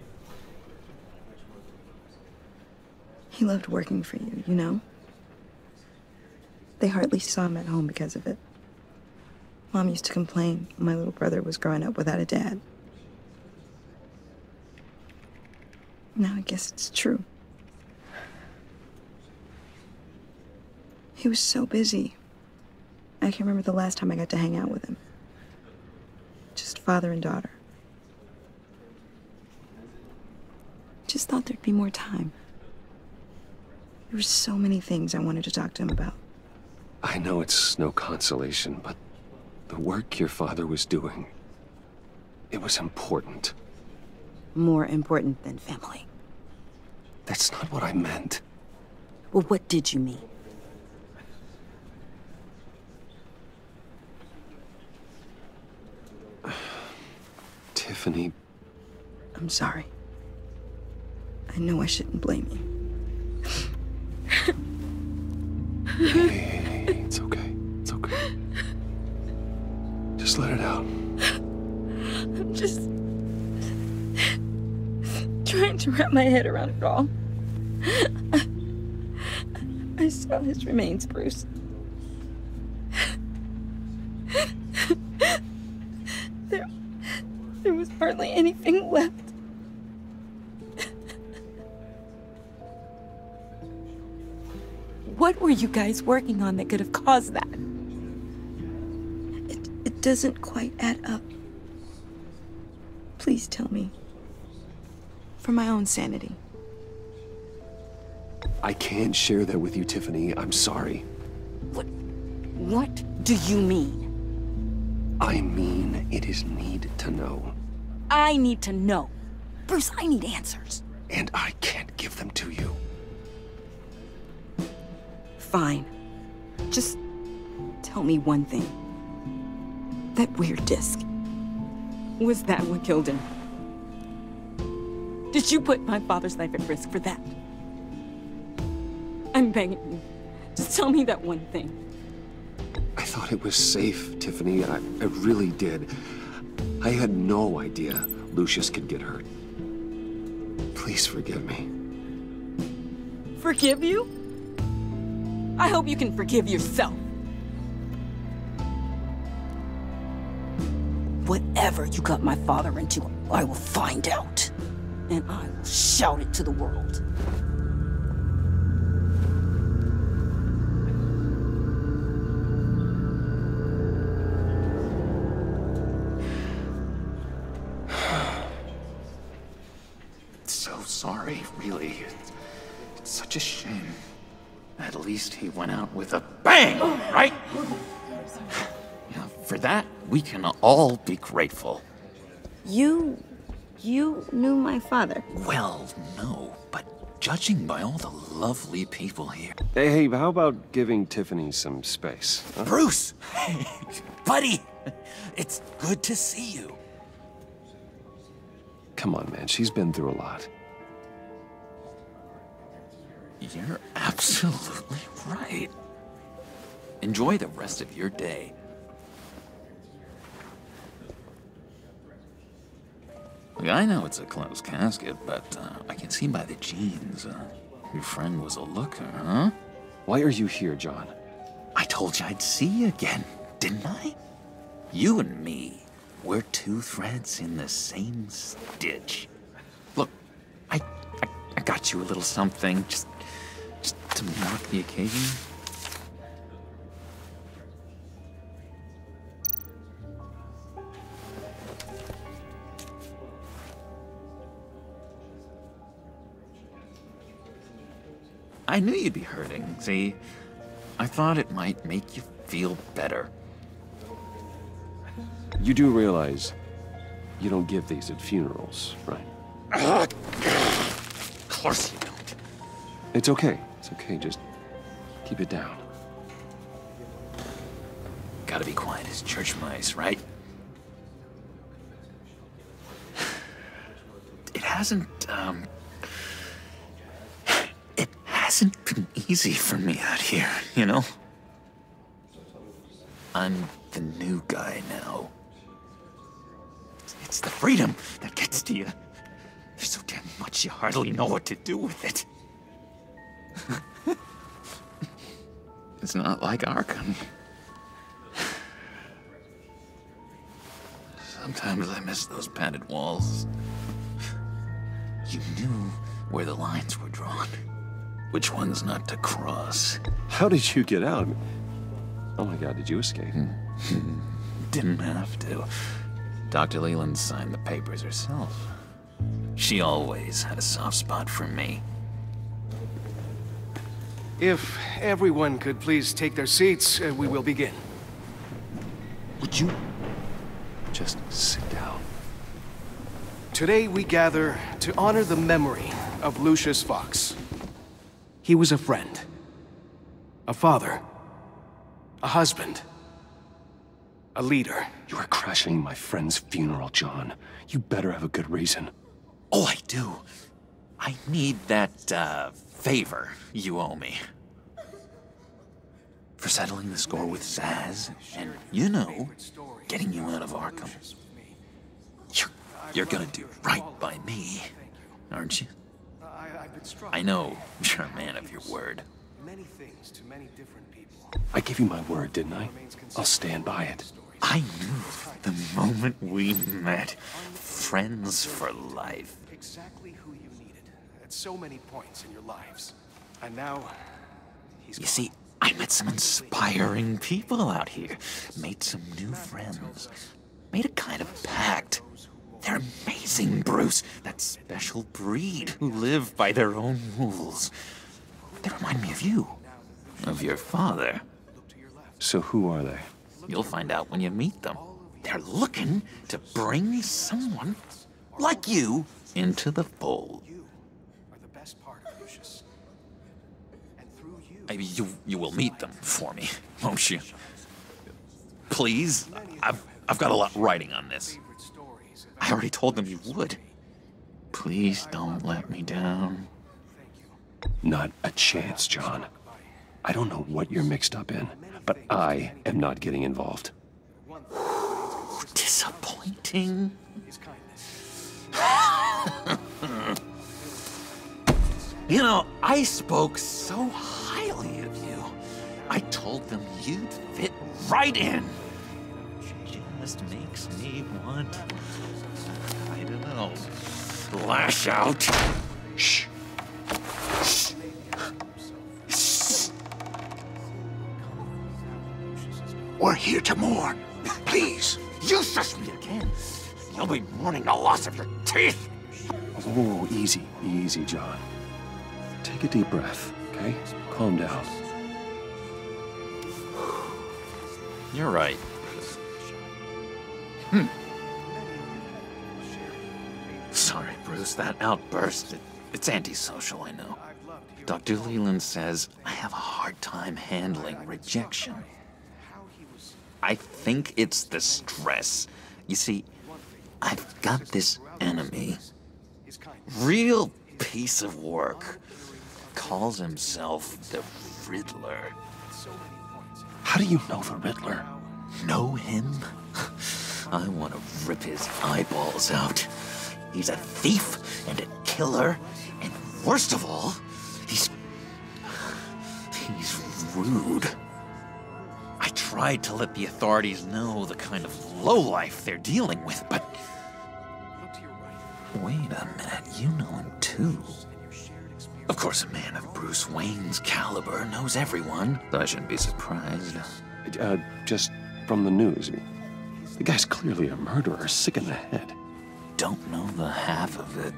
He loved working for you, you know? They hardly saw him at home because of it. Mom used to complain when my little brother was growing up without a dad. Now I guess it's true. He was so busy. I can't remember the last time I got to hang out with him. Just father and daughter. Just thought there'd be more time. There were so many things I wanted to talk to him about. I know it's no consolation, but the work your father was doing, it was important. More important than family. That's not what I meant. Well, what did you mean? Tiffany. I'm sorry. I know I shouldn't blame you. Hey, it's okay. It's okay. Just let it out. I'm just trying to wrap my head around it all. I saw his remains, What were you guys working on that could have caused that? It doesn't quite add up. Please tell me. For my own sanity. I can't share that with you, Tiffany. I'm sorry. What do you mean? I mean, it is need to know. I need to know. Bruce, I need answers. And I can't give them to you. Fine. Just tell me one thing. That weird disc. Was that what killed him? Did you put my father's life at risk for that? I'm begging you. Just tell me that one thing. I thought it was safe, Tiffany. I really did. I had no idea Lucius could get hurt. Please forgive me. Forgive you? I hope you can forgive yourself. Whatever you got my father into, I will find out. And I will shout it to the world. So sorry, really. It's such a shame. At least he went out with a bang, right? For that, we can all be grateful. You knew my father? Well, no, but judging by all the lovely people here... Hey, how about giving Tiffany some space? Huh? Bruce! Buddy! It's good to see you. Come on, man. She's been through a lot. You're absolutely right. Enjoy the rest of your day. Look, I know it's a closed casket, but I can see by the jeans. Your friend was a looker, huh? Why are you here, John? I told you I'd see you again, didn't I? You and me, we're two threads in the same stitch. Look, I got you a little something, just to mark the occasion. I knew you'd be hurting, see? I thought it might make you feel better. You do realize you don't give these at funerals, right? Of course you don't. It's okay. It's okay. Just keep it down. Gotta be quiet as church mice, right? It hasn't been easy for me out here, you know? I'm the new guy now. It's the freedom that gets to you. There's so damn much you hardly know what to do with it. It's not like Arkham. Sometimes I miss those padded walls. You knew where the lines were drawn. Which ones not to cross. How did you get out? Oh my God, did you escape? Didn't have to. Dr. Leland signed the papers herself. She always had a soft spot for me. If everyone could please take their seats, we will begin. Would you just sit down? Today we gather to honor the memory of Lucius Fox. He was a friend, a father, a husband, a leader. You are crashing my friend's funeral, John. You better have a good reason. Oh, I do. I need that, favor you owe me. For settling the score with Zaz, and, you know, getting you out of Arkham. You're gonna do right by me, aren't you? I know you're a man of your word. Many things to many different people. I gave you my word, didn't I? I'll stand by it. I knew the moment we met. Friends for life. Exactly who you needed at so many points in your lives. And now, You see, I met some inspiring people out here. Made some new friends. Made a kind of pact. They're amazing, Bruce. That special breed who live by their own rules. They remind me of you. Of your father. So who are they? You'll find out when you meet them. They're looking to bring someone like you into the fold. Maybe you will meet them for me, won't you? Please? I've got a lot writing on this. I already told them you would. Please don't let me down. Not a chance, John. I don't know what you're mixed up in, but I am not getting involved. Disappointing. You know, I spoke so highly of you. I told them you'd fit right in. Just makes me want, I don't know, lash out. Shh. We're here to mourn. Please. You shush me again. You'll be mourning the loss of your teeth. Oh, easy, easy, John. Take a deep breath, okay? Calm down. You're right. Sorry, Bruce, that outburst, it's antisocial, I know. Dr. Leland says I have a hard time handling rejection. I think it's the stress. You see, I've got this enemy. Real piece of work. Calls himself the Riddler. How do you know the Riddler? Know him? I want to rip his eyeballs out. He's a thief and a killer, and worst of all, he's rude. I tried to let the authorities know the kind of lowlife they're dealing with, but... Wait a minute, you know him too. Of course, a man of Bruce Wayne's caliber knows everyone, so I shouldn't be surprised. Just from the news. The guy's clearly a murderer, sick in the head. Don't know the half of it.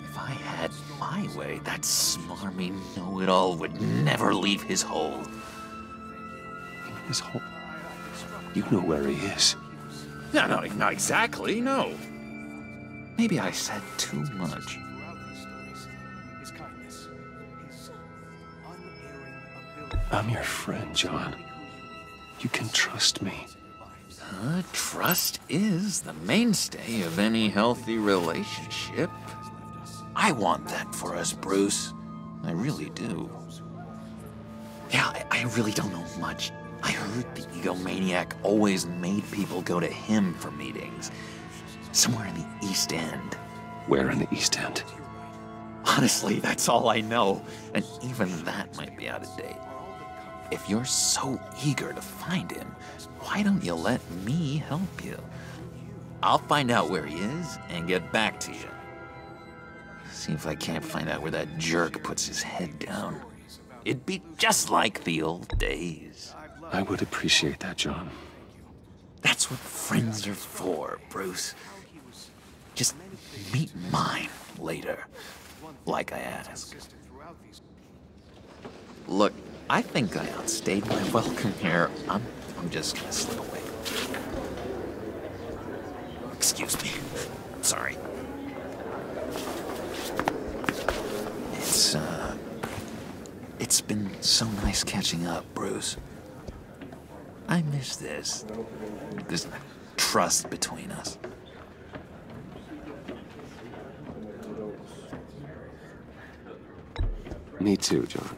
If I had my way, that smarmy know-it-all would never leave his hole. His hole? You know where he is. No, not exactly, no. Maybe I said too much. I'm your friend, John. You can trust me. Trust is the mainstay of any healthy relationship. I want that for us, Bruce. I really do. Yeah, I really don't know much. I heard the egomaniac always made people go to him for meetings. Somewhere in the East End. Where in the East End? Honestly, that's all I know. And even that might be out of date. If you're so eager to find him, why don't you let me help you? I'll find out where he is and get back to you. See if I can't find out where that jerk puts his head down. It'd be just like the old days. I would appreciate that, John. That's what friends are for, Bruce. Just meet mine later, like I asked. Look, I think I outstayed my welcome here. I'm just gonna slip away. Excuse me. Sorry. It's been so nice catching up, Bruce. I miss this trust between us. Me too, John.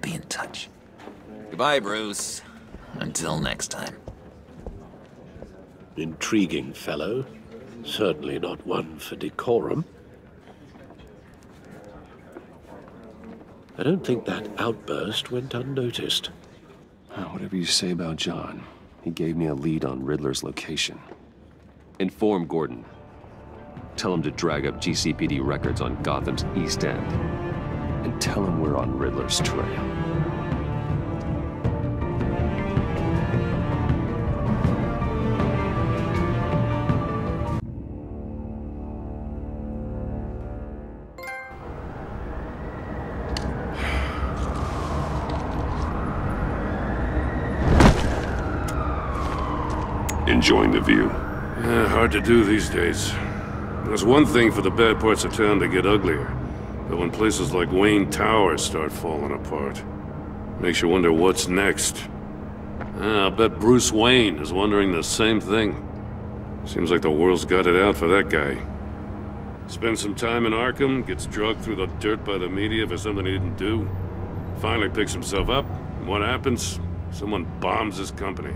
Be in touch. Goodbye, Bruce. Until next time. Intriguing fellow. Certainly not one for decorum. I don't think that outburst went unnoticed. Whatever you say about John, he gave me a lead on Riddler's location. Inform Gordon. Tell him to drag up GCPD records on Gotham's East End. and tell him we're on Riddler's trail. Enjoying the view? Yeah, hard to do these days. There's one thing for the bad parts of town to get uglier, but when places like Wayne Tower start falling apart, makes you wonder what's next. I'll bet Bruce Wayne is wondering the same thing. Seems like the world's got it out for that guy. Spends some time in Arkham, gets dragged through the dirt by the media for something he didn't do. Finally picks himself up, and what happens? Someone bombs his company.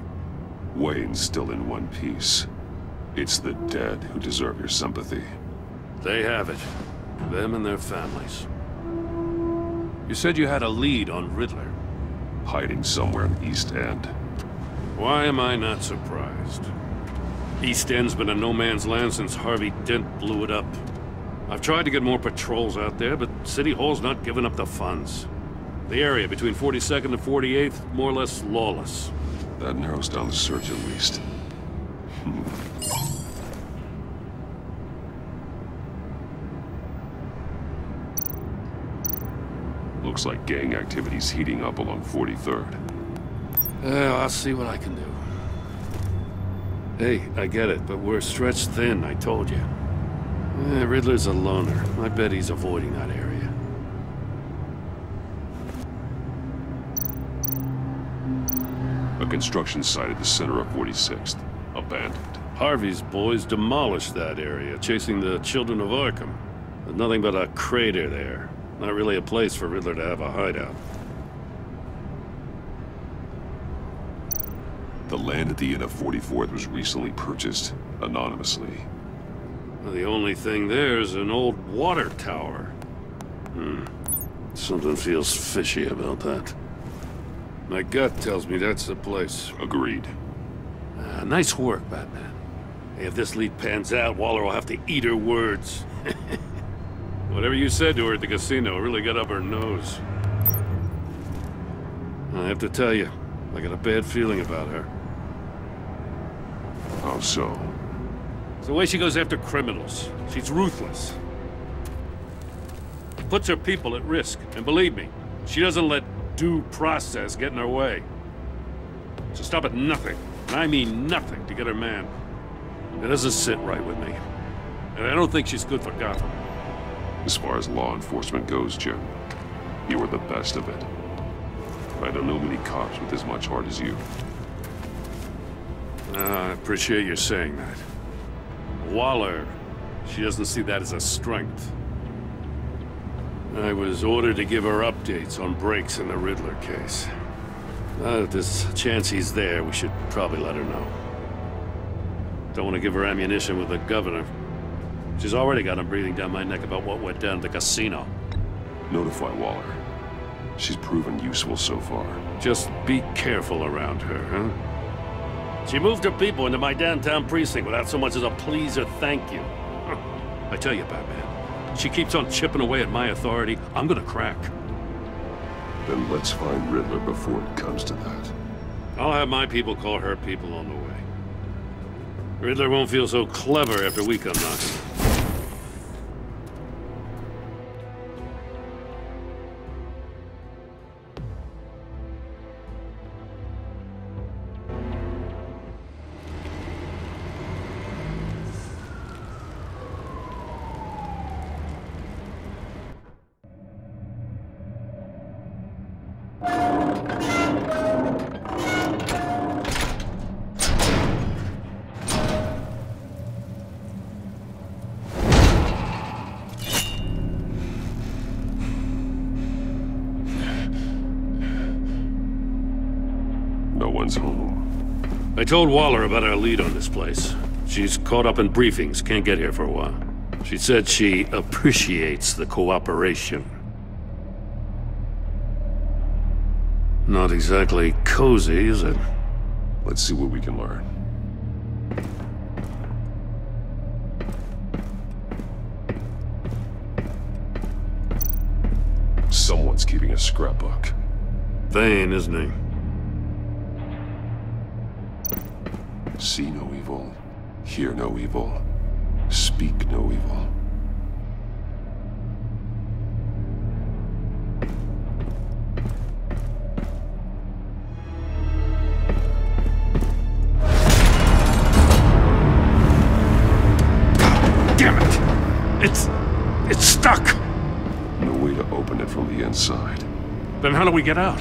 Wayne's still in one piece. It's the dead who deserve your sympathy. They have it. Them and their families. You said you had a lead on Riddler. Hiding somewhere in East End. Why am I not surprised? East End's been a no-man's land since Harvey Dent blew it up. I've tried to get more patrols out there, but City Hall's not giving up the funds. The area between 42nd and 48th, more or less lawless. That narrows down the search at least. Looks like gang activity's heating up along 43rd. I'll see what I can do. Hey, I get it, but we're stretched thin, I told you. Riddler's a loner. I bet he's avoiding that area. A construction site at the center of 46th. Abandoned. Harvey's boys demolished that area, chasing the children of Arkham. There's nothing but a crater there. Not really a place for Riddler to have a hideout. The land at the end of 44th was recently purchased, anonymously. Well, the only thing there is an old water tower. Something feels fishy about that. My gut tells me that's the place. Agreed. Nice work, Batman. Hey, if this lead pans out, Waller will have to eat her words. Whatever you said to her at the casino really got up her nose. I have to tell you, I got a bad feeling about her. How so? It's the way she goes after criminals. She's ruthless. Puts her people at risk. And believe me, she doesn't let due process get in her way. She'll stop at nothing, and I mean nothing, to get her man. It doesn't sit right with me. And I don't think she's good for Gotham. As far as law enforcement goes, Jim, you were the best of it. I don't know many cops with as much heart as you. I appreciate you saying that. Waller, she doesn't see that as a strength. I was ordered to give her updates on breaks in the Riddler case. If there's a chance he's there, we should probably let her know. Don't want to give her ammunition with the governor. She's already got him breathing down my neck about what went down at the casino. Notify Waller. She's proven useful so far. Just be careful around her, huh? She moved her people into my downtown precinct without so much as a please or thank you. I tell you, Batman, she keeps on chipping away at my authority, I'm gonna crack. Then let's find Riddler before it comes to that. I'll have my people call her people on the way. Riddler won't feel so clever after we come knocking. I told Waller about our lead on this place. She's caught up in briefings, can't get here for a while. She said she appreciates the cooperation. Not exactly cozy, is it? Let's see what we can learn. Kane's keeping a scrapbook. Vain, isn't he? See no evil, hear no evil, speak no evil. Damn it! It's stuck! No way to open it from the inside. Then how do we get out?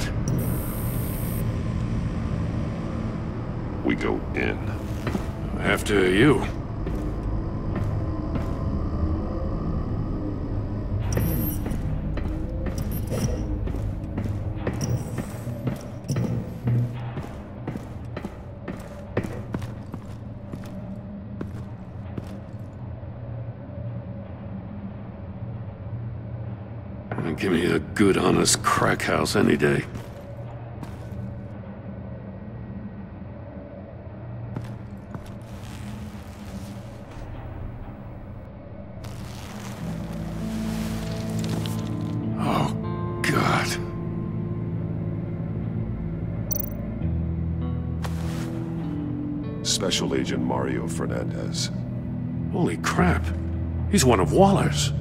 We go in. After you. Give me a good, honest crack house any day. Oh, God. Special Agent Mario Fernandez. Holy crap. He's one of Waller's.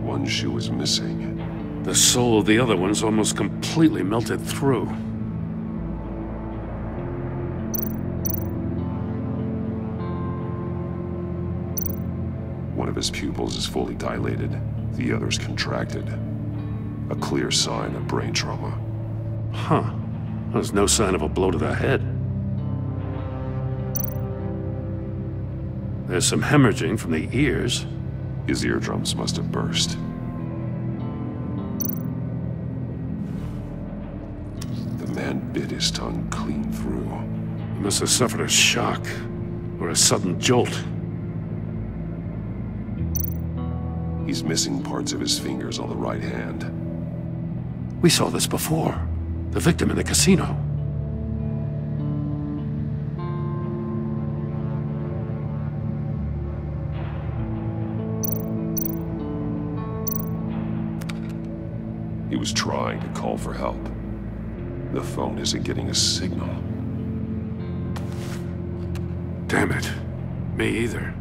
One shoe is missing. The soul of the other one's almost completely melted through. One of his pupils is fully dilated, the other's contracted. A clear sign of brain trauma. Huh. There's no sign of a blow to the head. There's some hemorrhaging from the ears. His eardrums must have burst. The man bit his tongue clean through. He must have suffered a shock, or a sudden jolt. He's missing parts of his fingers on the right hand. We saw this before. The victim in the casino. He was trying to call for help. The phone isn't getting a signal. Damn it. Me either.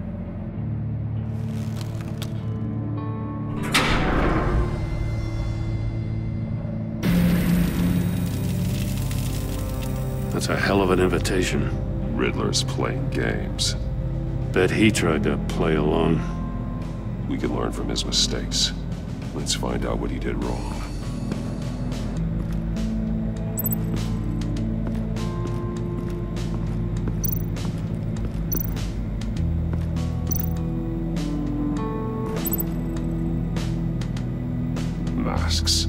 That's a hell of an invitation. Riddler's playing games. Bet he tried to play along. We can learn from his mistakes. Let's find out what he did wrong. Masks.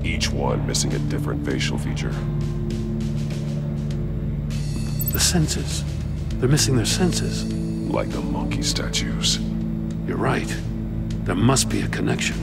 Each one missing a different facial feature. The senses. They're missing their senses. Like the monkey statues. You're right. There must be a connection.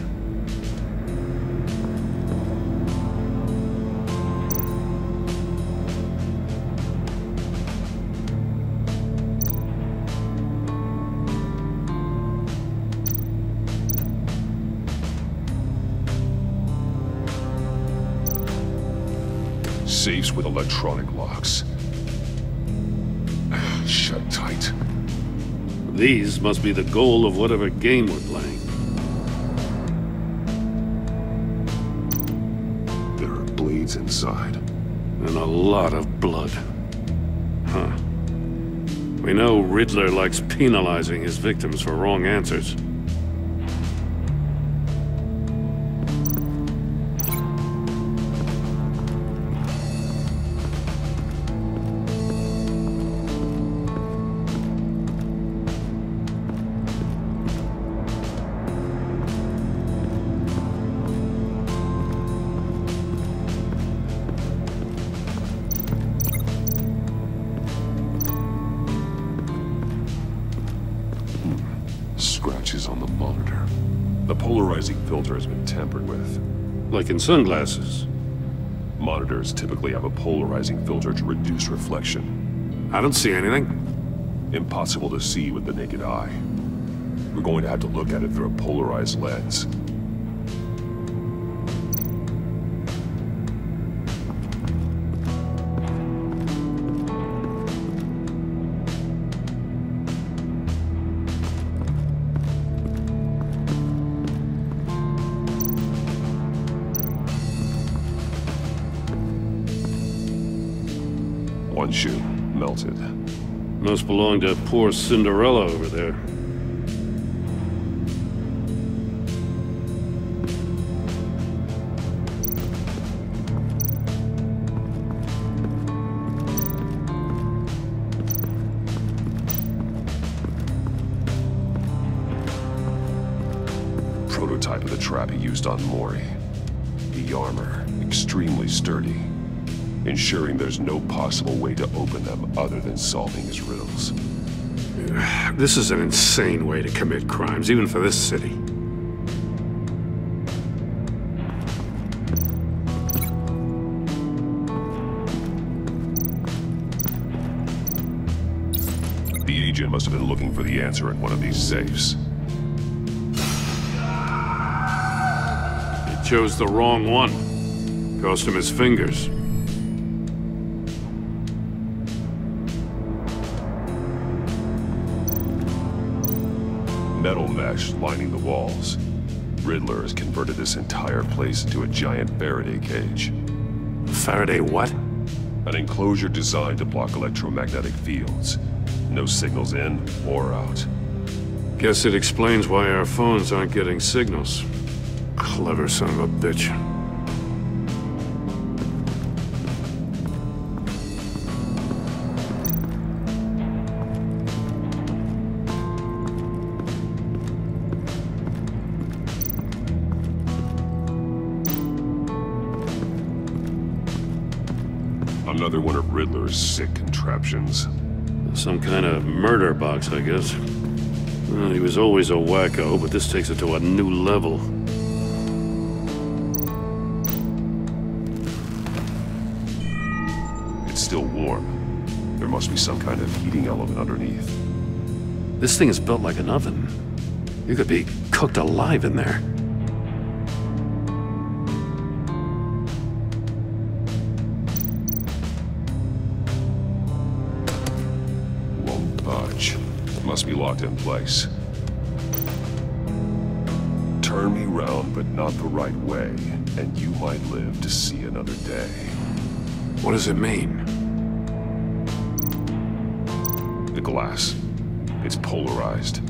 Safes with electronic locks. Shut tight. These must be the goal of whatever game we're playing. There are blades inside. And a lot of blood. Huh. We know Riddler likes penalizing his victims for wrong answers. Scratches on the monitor. The polarizing filter has been tampered with. Like in sunglasses. Monitors typically have a polarizing filter to reduce reflection. I don't see anything. Impossible to see with the naked eye. We're going to have to look at it through a polarized lens. One shoe, melted. Must belong to poor Cinderella over there. Prototype of the trap he used on Mori. The armor, extremely sturdy, ensuring there's no possible way to open them other than solving his riddles. This is an insane way to commit crimes, even for this city. The agent must have been looking for the answer in one of these safes. He chose the wrong one. Cost him his fingers. Metal mesh lining the walls. Riddler has converted this entire place into a giant Faraday cage. Faraday what? An enclosure designed to block electromagnetic fields. No signals in or out. Guess it explains why our phones aren't getting signals. Clever son of a bitch. Another one of Riddler's sick contraptions. Some kind of murder box, I guess. Well, he was always a wacko, but this takes it to a new level. It's still warm. There must be some kind of heating element underneath. This thing is built like an oven. You could be cooked alive in there. Must be locked in place. Turn me round, but not the right way, and you might live to see another day. What does it mean? The glass. It's polarized.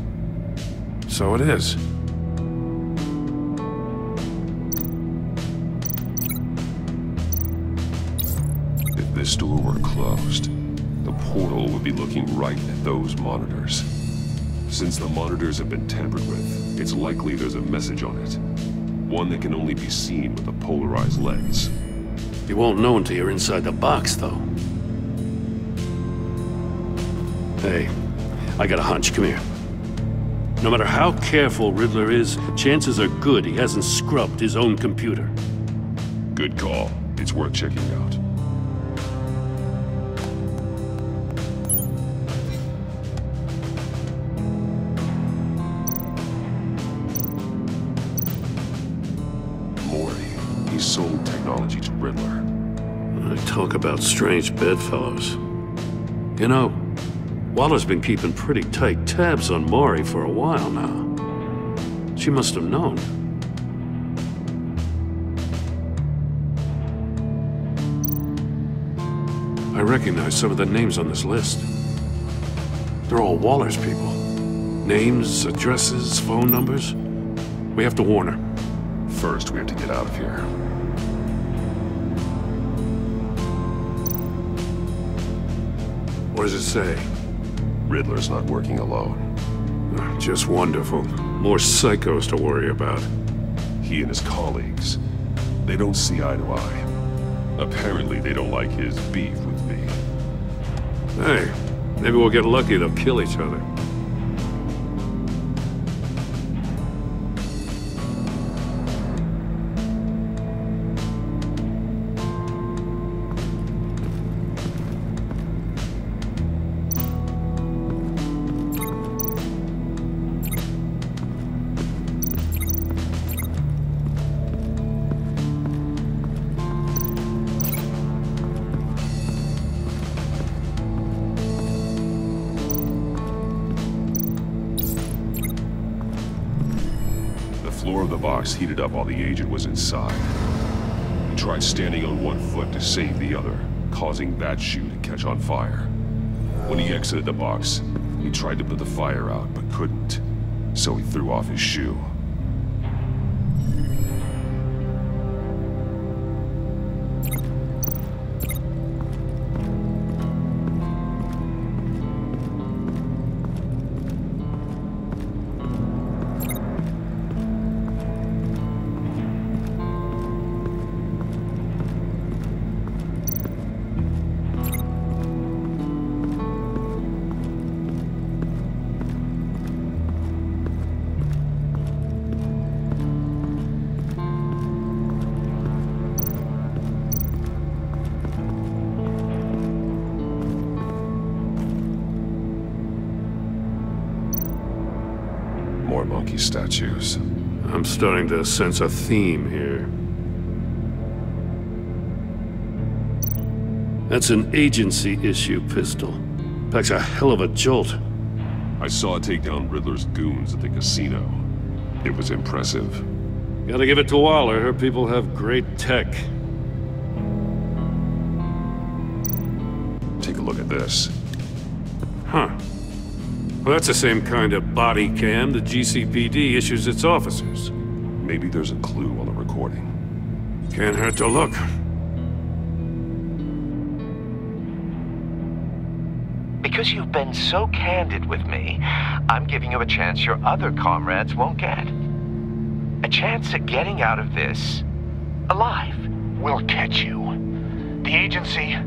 So it is. If this door were closed, the portal would be looking right at those monitors. Since the monitors have been tampered with, it's likely there's a message on it. One that can only be seen with a polarized lens. You won't know until you're inside the box, though. Hey, I got a hunch. Come here. No matter how careful Riddler is, chances are good he hasn't scrubbed his own computer. Good call. It's worth checking out. He sold technology to Riddler. Talk about strange bedfellows. You know, Waller's been keeping pretty tight tabs on Mori for a while now. She must have known. I recognize some of the names on this list. They're all Waller's people. Names, addresses, phone numbers. We have to warn her. First, we have to get out of here. What does it say? Riddler's not working alone. Just wonderful. More psychos to worry about. He and his colleagues, they don't see eye to eye. Apparently, they don't like his beef with me. Hey, maybe we'll get lucky they'll kill each other. door of the box heated up while the agent was inside. He tried standing on one foot to save the other, causing that shoe to catch on fire. When he exited the box, he tried to put the fire out, but couldn't, so he threw off his shoe. More monkey statues. I'm starting to sense a theme here. That's an agency-issue pistol. Packs a hell of a jolt. I saw it take down Riddler's goons at the casino. It was impressive. Gotta give it to Waller. Her people have great tech. Take a look at this. Huh. Well, that's the same kind of body cam the GCPD issues its officers. Maybe there's a clue on the recording. Can't hurt to look. Because you've been so candid with me, I'm giving you a chance your other comrades won't get. A chance at getting out of this alive. We'll catch you. The agency,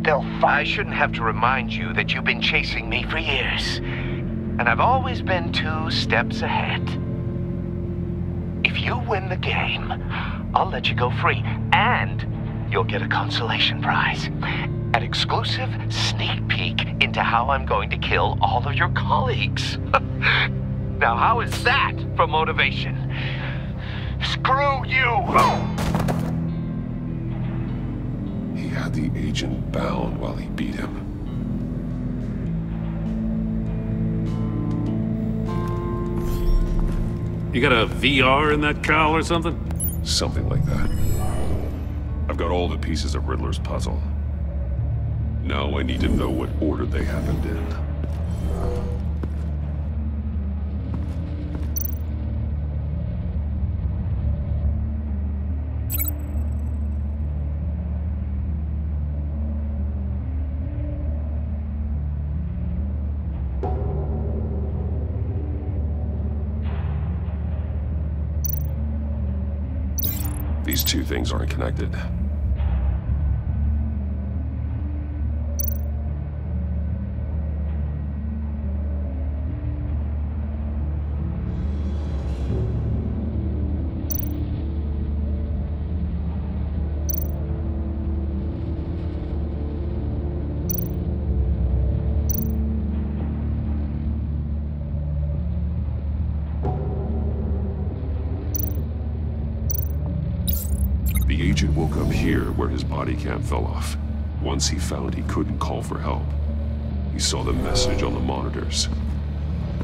they'll find... I shouldn't have to remind you that you've been chasing me for years. And I've always been 2 steps ahead. If you win the game, I'll let you go free. And you'll get a consolation prize. An exclusive sneak peek into how I'm going to kill all of your colleagues. Now, how is that for motivation? Screw you! He had the agent bound while he beat him. You got a VR in that cowl or something? Something like that. I've got all the pieces of Riddler's puzzle. Now I need to know what order they happened in. These 2 things aren't connected. The agent woke up here where his body cam fell off. Once he found he couldn't call for help, he saw the message on the monitors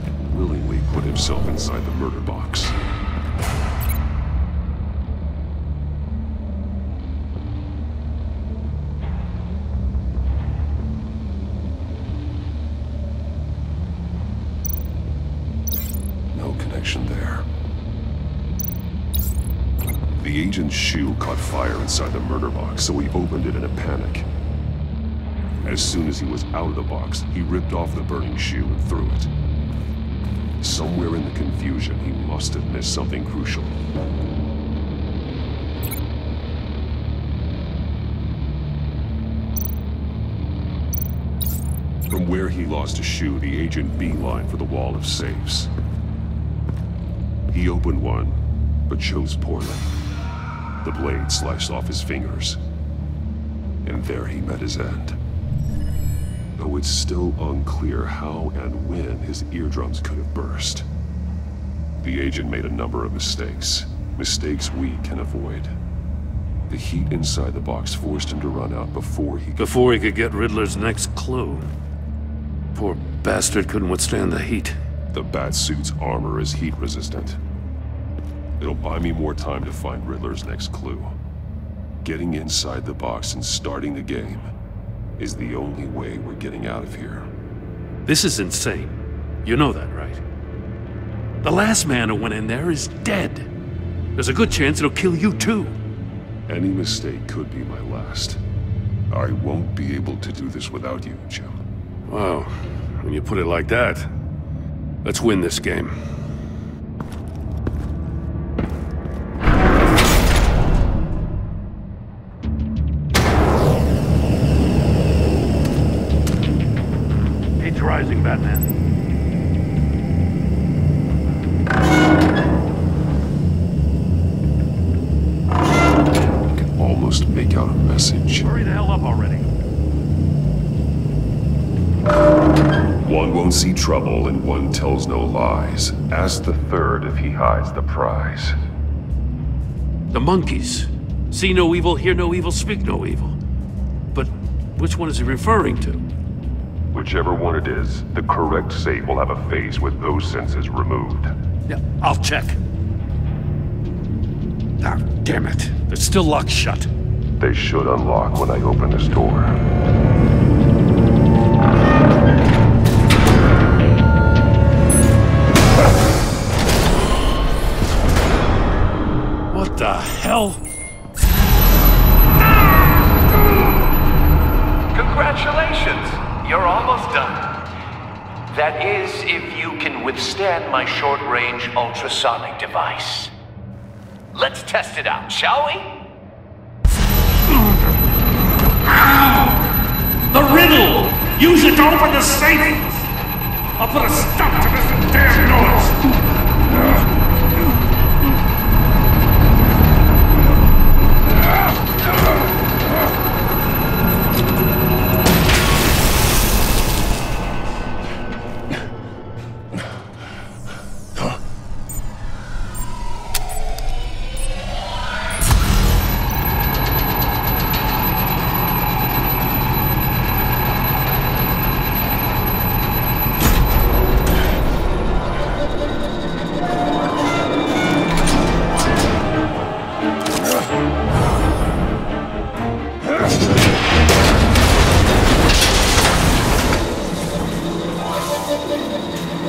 and willingly put himself inside the murder box. No connection there. The agent's shoe caught fire inside the murder box, so he opened it in a panic. As soon as he was out of the box, he ripped off the burning shoe and threw it. Somewhere in the confusion, he must have missed something crucial. From where he lost a shoe, the agent beelined for the wall of safes. He opened one, but chose poorly. The blade sliced off his fingers, and there he met his end. Though it's still unclear how and when his eardrums could have burst. The agent made a number of mistakes. Mistakes we can avoid. The heat inside the box forced him to run out before he could get Riddler's next clue. Poor bastard couldn't withstand the heat. The Batsuit's armor is heat resistant. It'll buy me more time to find Riddler's next clue. Getting inside the box and starting the game is the only way we're getting out of here. This is insane. You know that, right? The last man who went in there is dead. There's a good chance it'll kill you too. Any mistake could be my last. I won't be able to do this without you, Jim. Wow, when you put it like that, let's win this game. Age rising, Batman. Almost make out a message. Hurry the hell up already. One won't see trouble and one tells no lies. Ask the third if he hides the prize. The monkeys. See no evil, hear no evil, speak no evil. But which one is he referring to? Whichever one it is, the correct save will have a face with those senses removed. Yeah, I'll check. Ah, damn it. They're still locked shut. They should unlock when I open this door. What the hell? Congratulations! You're almost done. That is, if you can withstand my short-range ultrasonic device. Let's test it out, shall we? The riddle! Use it to open the safe! I'll put a stop to this damn noise!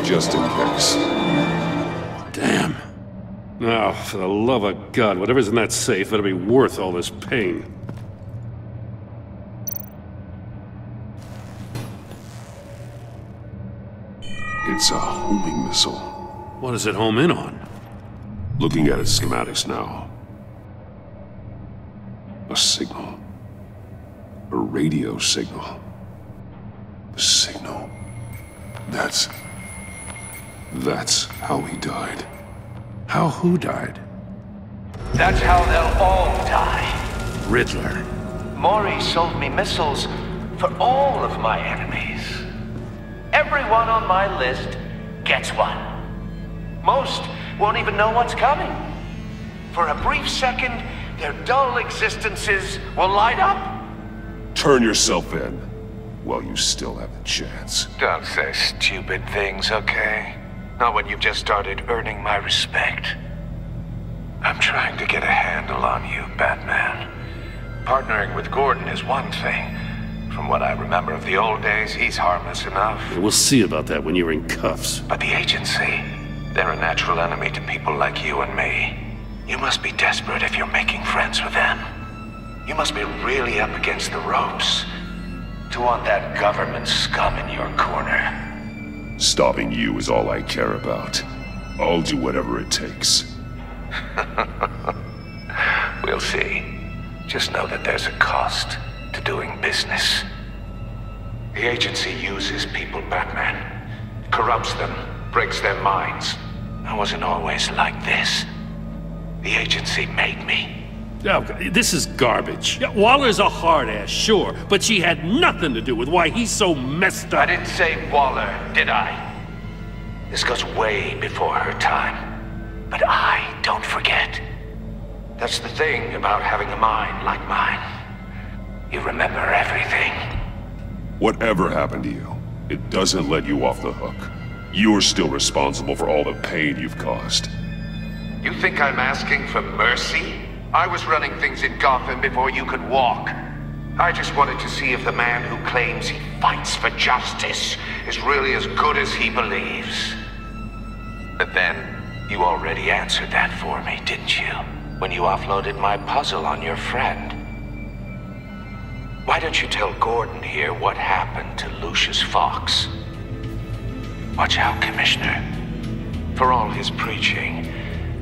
Just in case. Damn. Now, for the love of God, whatever's in that safe better be worth all this pain. It's a homing missile. What does it home in on? Looking at its schematics now. A signal. A radio signal. A signal. That's how he died. How who died? That's how they'll all die. Riddler. Maury sold me missiles for all of my enemies. Everyone on my list gets one. Most won't even know what's coming. For a brief second, their dull existences will light up. Turn yourself in while you still have the chance. Don't say stupid things, okay? Not when you've just started earning my respect. I'm trying to get a handle on you, Batman. Partnering with Gordon is one thing. From what I remember of the old days, he's harmless enough. We'll see about that when you're in cuffs. But the agency, they're a natural enemy to people like you and me. You must be desperate if you're making friends with them. You must be really up against the ropes to want that government scum in your corner. Stopping you is all I care about. I'll do whatever it takes. We'll see. Just know that there's a cost to doing business. The agency uses people, Batman. Corrupts them, breaks their minds. I wasn't always like this. The agency made me. Oh, this is garbage. Yeah, Waller's a hard-ass, sure, but she had nothing to do with why he's so messed up. I didn't say Waller, did I? This goes way before her time. But I don't forget. That's the thing about having a mind like mine. You remember everything. Whatever happened to you, it doesn't let you off the hook. You're still responsible for all the pain you've caused. You think I'm asking for mercy? I was running things in Gotham before you could walk. I just wanted to see if the man who claims he fights for justice is really as good as he believes. But then, you already answered that for me, didn't you? When you offloaded my puzzle on your friend. Why don't you tell Gordon here what happened to Lucius Fox? Watch out, Commissioner. For all his preaching,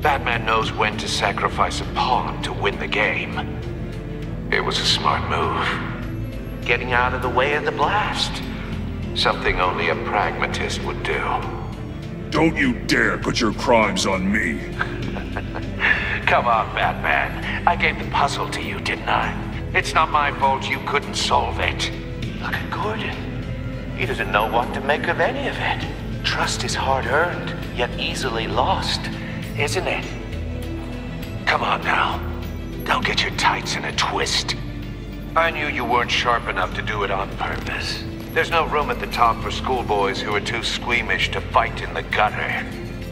Batman knows when to sacrifice a pawn to win the game. It was a smart move. Getting out of the way of the blast. Something only a pragmatist would do. Don't you dare put your crimes on me. Come on, Batman. I gave the puzzle to you, didn't I? It's not my fault you couldn't solve it. Look at Gordon. He doesn't know what to make of any of it. Trust is hard-earned, yet easily lost, isn't it? Come on now. Don't get your tights in a twist. I knew you weren't sharp enough to do it on purpose. There's no room at the top for schoolboys who are too squeamish to fight in the gutter.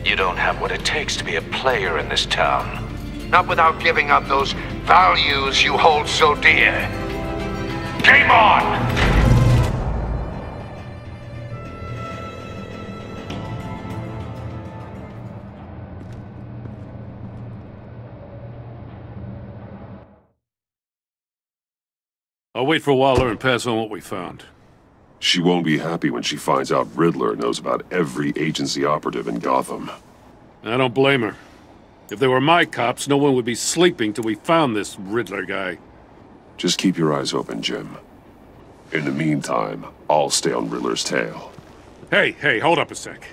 You don't have what it takes to be a player in this town. Not without giving up those values you hold so dear. Game on! I'll wait for Waller and pass on what we found. She won't be happy when she finds out Riddler knows about every agency operative in Gotham. I don't blame her. If they were my cops, no one would be sleeping till we found this Riddler guy. Just keep your eyes open, Jim. In the meantime, I'll stay on Riddler's tail. Hey, hold up a sec.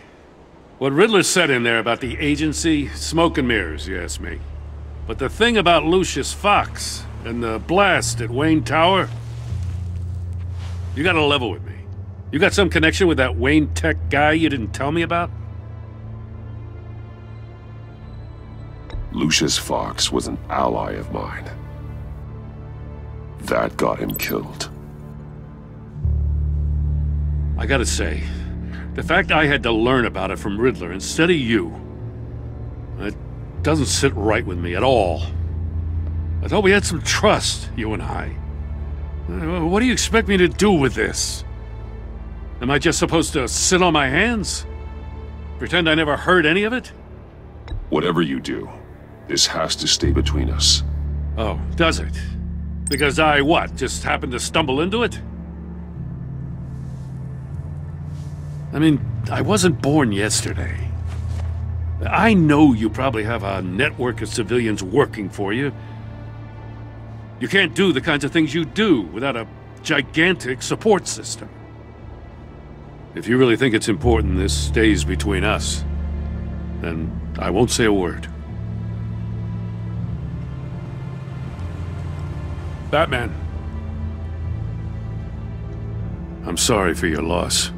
What Riddler said in there about the agency, smoke and mirrors, you ask me. But the thing about Lucius Fox and the blast at Wayne Tower, you gotta level with me. You got some connection with that Wayne Tech guy you didn't tell me about? Lucius Fox was an ally of mine. That got him killed. I gotta say, the fact I had to learn about it from Riddler instead of you, it doesn't sit right with me at all. I thought we had some trust, you and I. What do you expect me to do with this? Am I just supposed to sit on my hands? Pretend I never heard any of it? Whatever you do, this has to stay between us. Oh, does it? Because I, what, just happened to stumble into it? I mean, I wasn't born yesterday. I know you probably have a network of civilians working for you. You can't do the kinds of things you do without a gigantic support system. If you really think it's important this stays between us, then I won't say a word. Batman. I'm sorry for your loss.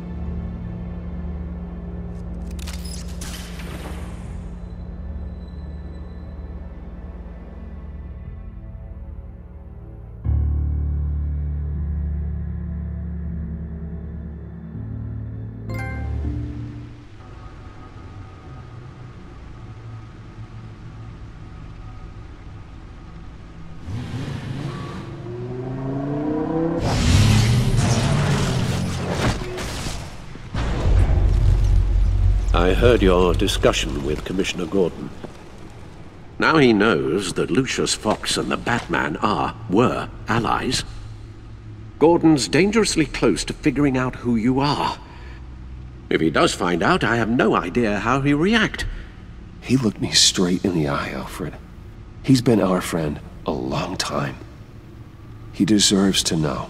I heard your discussion with Commissioner Gordon. Now he knows that Lucius Fox and the Batman were allies. Gordon's dangerously close to figuring out who you are. If he does find out, I have no idea how he'll react. He looked me straight in the eye, Alfred. He's been our friend a long time. He deserves to know.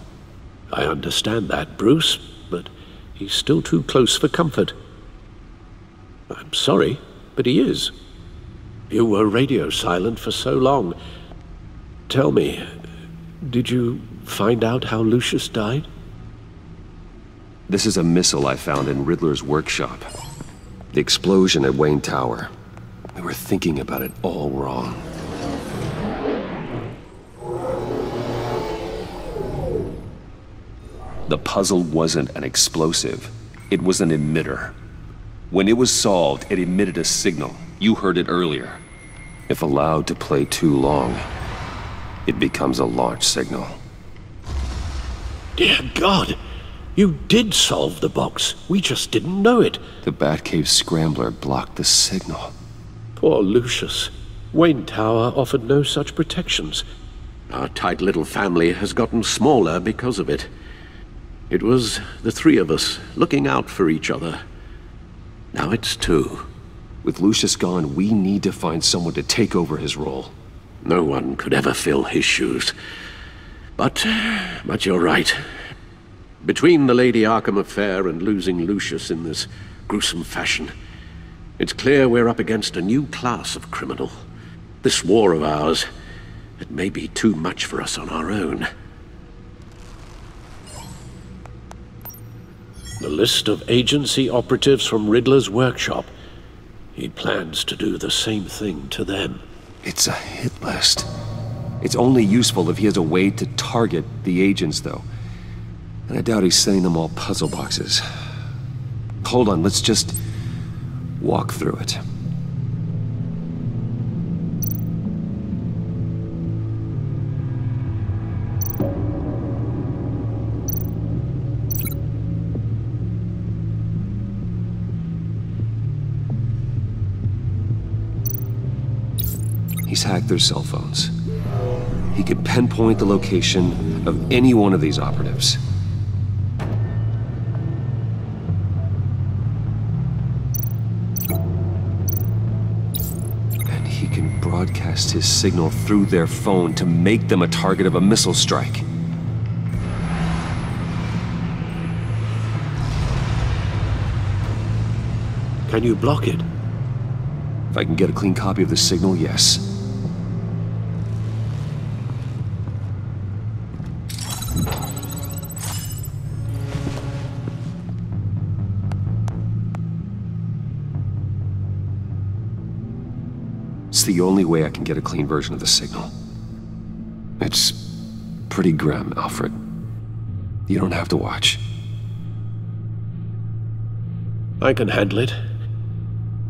I understand that, Bruce, but he's still too close for comfort. I'm sorry, but he is. You were radio silent for so long. Tell me, did you find out how Lucius died? This is a missile I found in Riddler's workshop. The explosion at Wayne Tower. We were thinking about it all wrong. The puzzle wasn't an explosive. It was an emitter. When it was solved, it emitted a signal. You heard it earlier. If allowed to play too long, it becomes a launch signal. Dear God! You did solve the box. We just didn't know it. The Batcave scrambler blocked the signal. Poor Lucius. Wayne Tower offered no such protections. Our tight little family has gotten smaller because of it. It was the three of us looking out for each other. Now it's two. With Lucius gone, we need to find someone to take over his role. No one could ever fill his shoes. But you're right. Between the Lady Arkham affair and losing Lucius in this gruesome fashion, it's clear we're up against a new class of criminal. This war of ours, it may be too much for us on our own. The list of agency operatives from Riddler's workshop. He plans to do the same thing to them. It's a hit list. It's only useful if he has a way to target the agents, though. And I doubt he's sending them all puzzle boxes. Hold on, let's just walk through it. He's hacked their cell phones. He could pinpoint the location of any one of these operatives. And he can broadcast his signal through their phone to make them a target of a missile strike. Can you block it? If I can get a clean copy of the signal, yes. It's the only way I can get a clean version of the signal. It's pretty grim, Alfred. You don't have to watch. I can handle it.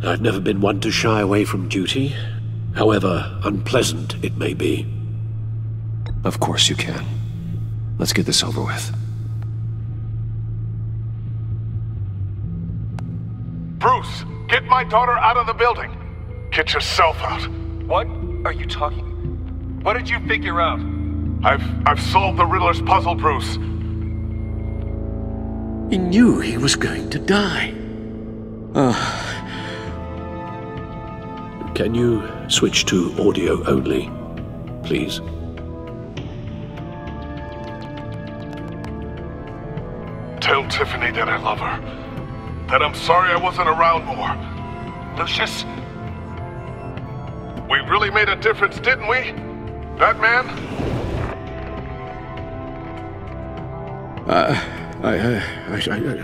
I've never been one to shy away from duty, however unpleasant it may be. Of course you can. Let's get this over with. Bruce, get my daughter out of the building. Get yourself out. What are you talking? What did you figure out? I've solved the Riddler's puzzle, Bruce. He knew he was going to die. Can you switch to audio only, please? Tell Tiffany that I love her. That I'm sorry I wasn't around more. Lucius? We really made a difference, didn't we? Batman? I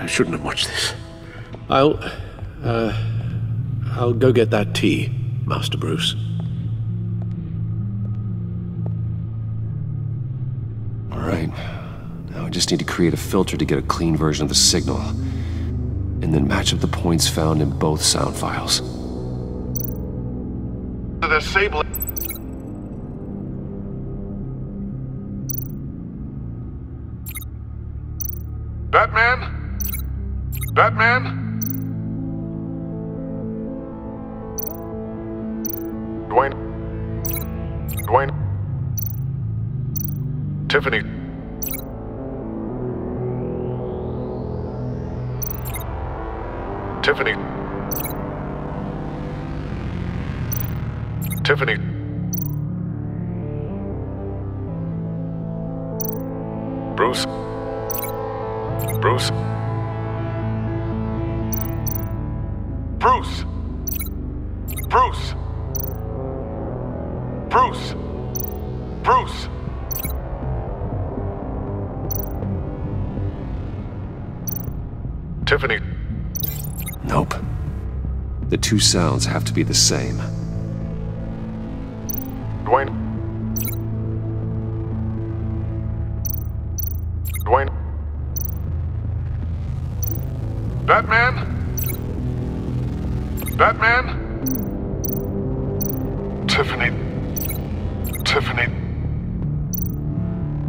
shouldn't have watched this. I'll go get that tea, Master Bruce. All right. Now I just need to create a filter to get a clean version of the signal, and then match up the points found in both sound files. The Sable. Batman? Batman? Dwayne. Tiffany. Tiffany. Tiffany. Bruce. Bruce. Bruce. Bruce. Bruce. Bruce. Tiffany. Nope. The two sounds have to be the same. Dwayne. Dwayne. Batman? Batman? Tiffany. Tiffany.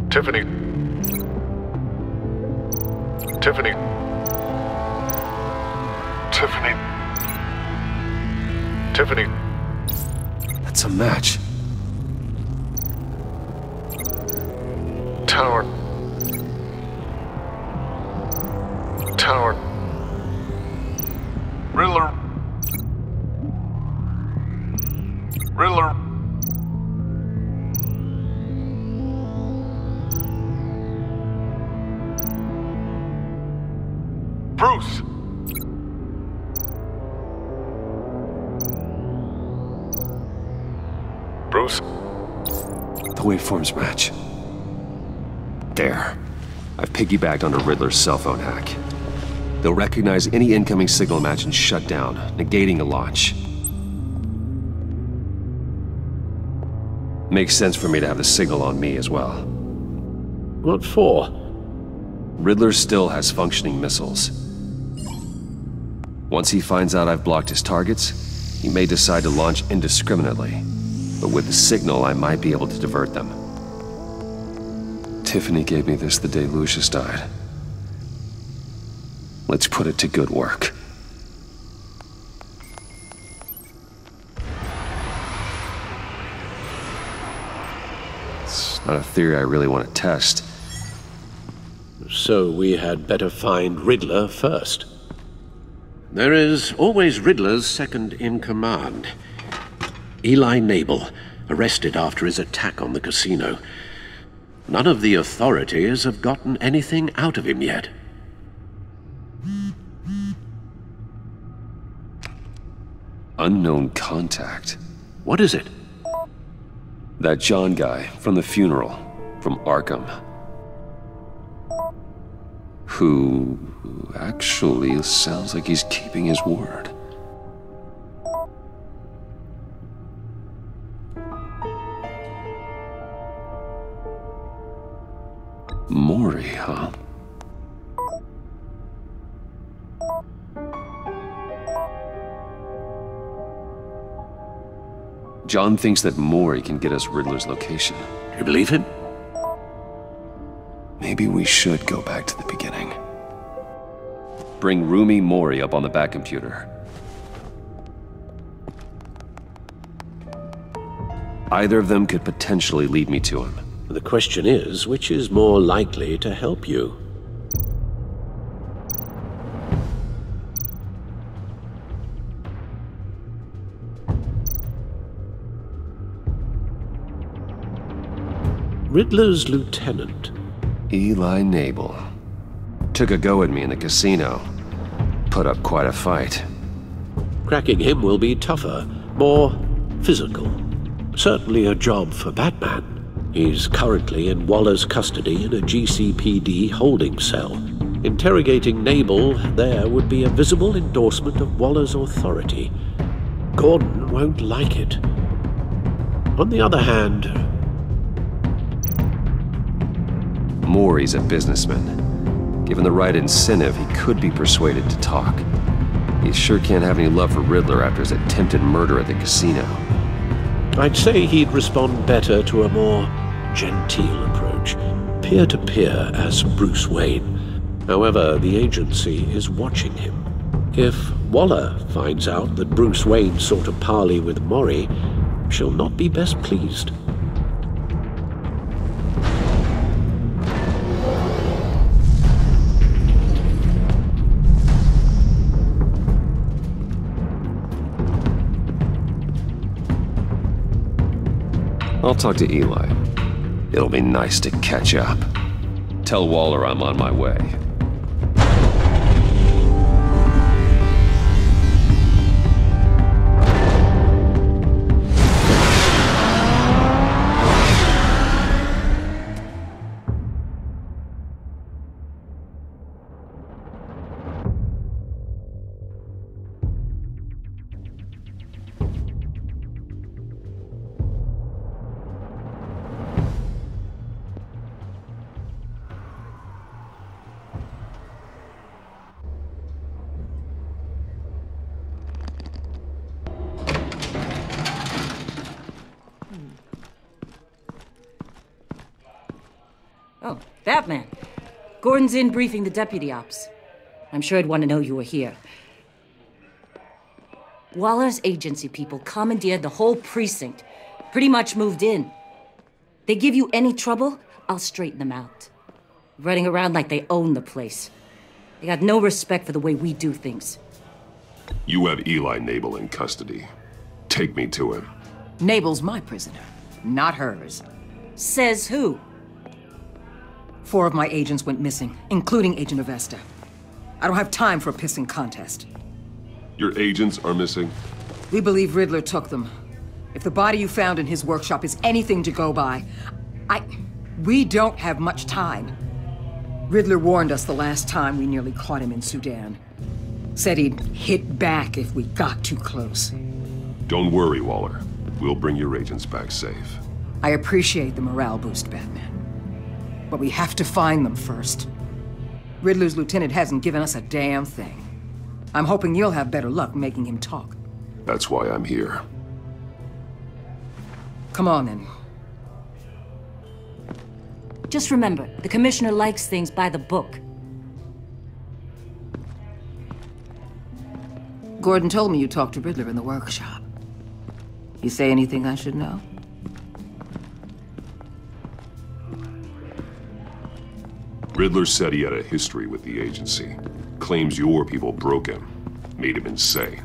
Tiffany. Tiffany. Tiffany. Tiffany. That's a match. Tower. Tower. Riddler. Riddler. Bruce. Bruce. The waveforms match. There. I've piggybacked onto Riddler's cell phone hack. They'll recognize any incoming signal match and shut down, negating a launch. Makes sense for me to have the signal on me as well. What for? Riddler still has functioning missiles. Once he finds out I've blocked his targets, he may decide to launch indiscriminately. But with the signal, I might be able to divert them. Tiffany gave me this the day Lucius died. Let's put it to good work. It's not a theory I really want to test. So we had better find Riddler first. There is always Riddler's second in command. Eli Nabel, arrested after his attack on the casino. None of the authorities have gotten anything out of him yet. Unknown contact. What is it? That John guy from the funeral, from Arkham. Who actually sounds like he's keeping his word. Maury, huh? John thinks that Maury can get us Riddler's location. You believe him? Maybe we should go back to the beginning. Bring Rumi Maury up on the back computer. Either of them could potentially lead me to him. The question is, which is more likely to help you? Riddler's lieutenant. Eli Nabel. Took a go at me in the casino. Put up quite a fight. Cracking him will be tougher, more physical. Certainly a job for Batman. He's currently in Waller's custody in a GCPD holding cell. Interrogating Nabel there would be a visible endorsement of Waller's authority. Gordon won't like it. On the other hand... Maury's a businessman. Given the right incentive, he could be persuaded to talk. He sure can't have any love for Riddler after his attempted murder at the casino. I'd say he'd respond better to a more genteel approach, peer-to-peer as Bruce Wayne. However, the agency is watching him. If Waller finds out that Bruce Wayne sought a parley with Maury, she'll not be best pleased. I'll talk to Eli. It'll be nice to catch up. Tell Waller I'm on my way. Batman. Gordon's in briefing the deputy ops. I'm sure he'd want to know you were here. Waller's agency people commandeered the whole precinct. Pretty much moved in. They give you any trouble, I'll straighten them out. Running around like they own the place. They got no respect for the way we do things. You have Eli Nabel in custody. Take me to him. Nabel's my prisoner, not hers. Says who? 4 of my agents went missing, including Agent Avesta. I don't have time for a pissing contest. Your agents are missing? We believe Riddler took them. If the body you found in his workshop is anything to go by, we don't have much time. Riddler warned us the last time we nearly caught him in Sudan. Said he'd hit back if we got too close. Don't worry, Waller. We'll bring your agents back safe. I appreciate the morale boost, Batman. But we have to find them first. Riddler's lieutenant hasn't given us a damn thing. I'm hoping you'll have better luck making him talk. That's why I'm here. Come on, then. Just remember, the commissioner likes things by the book. Gordon told me you talked to Riddler in the workshop. You say anything I should know? Riddler said he had a history with the agency. Claims your people broke him. Made him insane.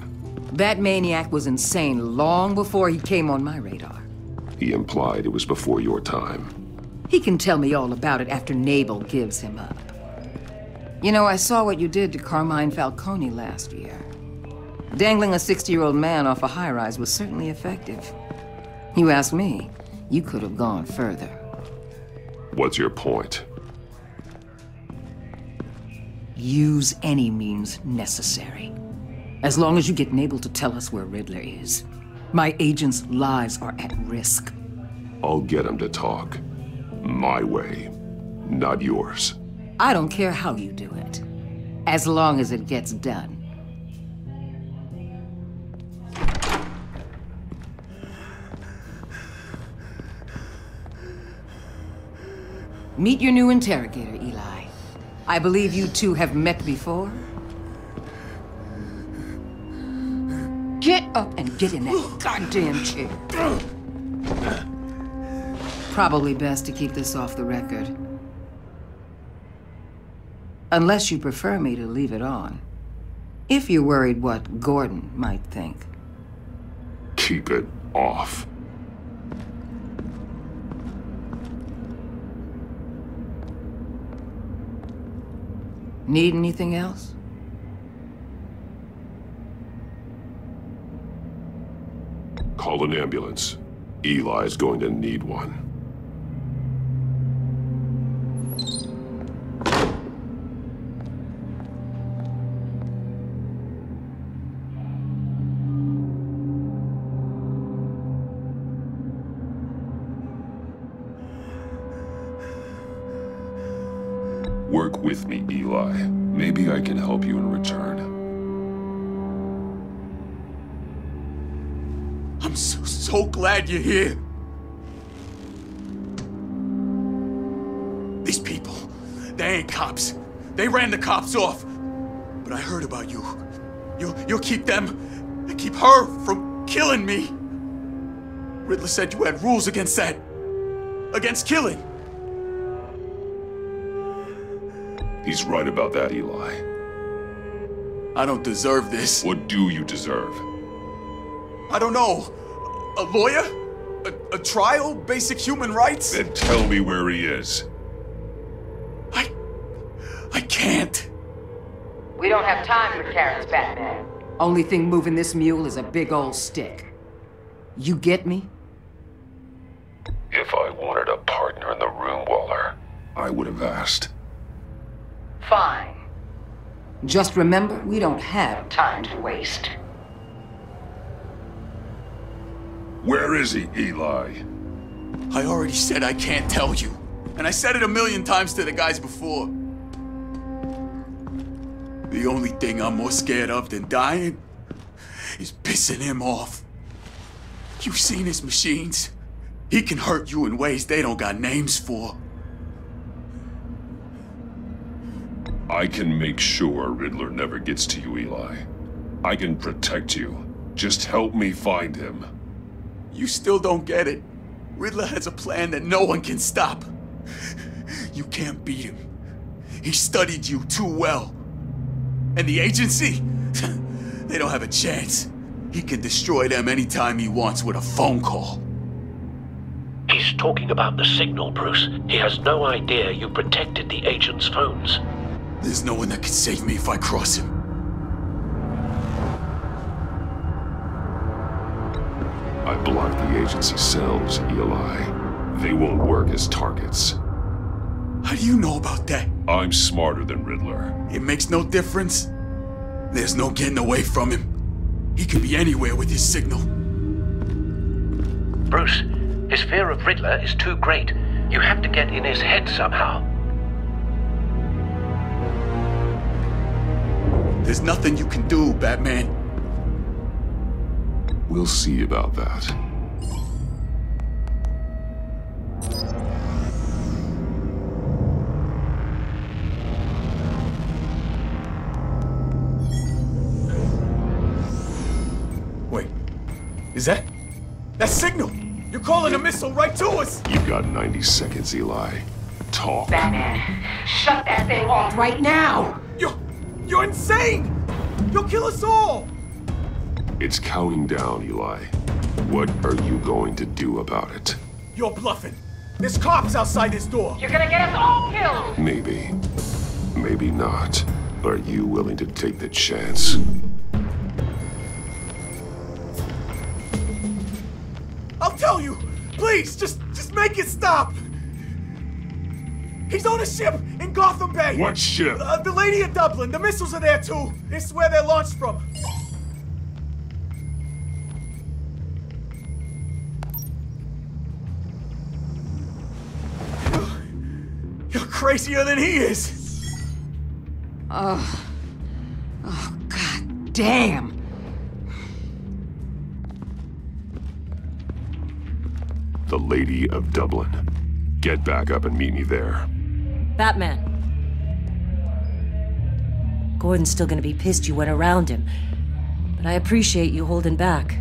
That maniac was insane long before he came on my radar. He implied it was before your time. He can tell me all about it after Nabel gives him up. You know, I saw what you did to Carmine Falcone last year. Dangling a 60-year-old man off a high-rise was certainly effective. You ask me, you could have gone further. What's your point? Use any means necessary. As long as you get Nabel to tell us where Riddler is. My agents' lives are at risk. I'll get him to talk. My way, not yours. I don't care how you do it, as long as it gets done. Meet your new interrogator, Eli. I believe you two have met before. Get up and get in that goddamn chair. Probably best to keep this off the record. Unless you prefer me to leave it on. If you're worried what Gordon might think. Keep it off. Need anything else? Call an ambulance. Eli's going to need one. Work with me, Eli. Maybe I can help you in return. I'm so glad you're here. These people, they ain't cops. They ran the cops off. But I heard about you. You'll keep them, keep her from killing me. Riddler said you had rules against that. Against killing. He's right about that, Eli. I don't deserve this. What do you deserve? I don't know. A lawyer? A trial? Basic human rights? Then tell me where he is. I can't. We don't have time for carrots, Batman. Only thing moving this mule is a big old stick. You get me? If I wanted a partner in the room, Waller, I would have asked. Fine. Just remember, we don't have time to waste. Where is he, Eli? I already said I can't tell you. And I said it 1,000,000 times to the guys before. The only thing I'm more scared of than dying is pissing him off. You've seen his machines. He can hurt you in ways they don't got names for. I can make sure Riddler never gets to you, Eli. I can protect you. Just help me find him. You still don't get it. Riddler has a plan that no one can stop. You can't beat him. He studied you too well. And the agency? They don't have a chance. He can destroy them anytime he wants with a phone call. He's talking about the signal, Bruce. He has no idea you protected the agent's phones. There's no one that can save me if I cross him. I blocked the agency cells, Eli. They won't work as targets. How do you know about that? I'm smarter than Riddler. It makes no difference. There's no getting away from him. He could be anywhere with his signal. Bruce, his fear of Riddler is too great. You have to get in his head somehow. There's nothing you can do, Batman. We'll see about that. Wait, is that signal? You're calling a missile right to us! You've got 90 seconds, Eli. Talk. Batman, shut that thing off right now! You're insane! You'll kill us all! It's counting down, Eli. What are you going to do about it? You're bluffing. There's cops outside this door. You're gonna get us all killed! Maybe. Maybe not. Are you willing to take the chance? I'll tell you! Please, just make it stop! He's on a ship in Gotham Bay! What ship? The Lady of Dublin. The missiles are there too. It's where they're launched from. You're crazier than he is! Oh, God damn! The Lady of Dublin. Get back up and meet me there. Batman. Gordon's still gonna be pissed you went around him, but I appreciate you holding back.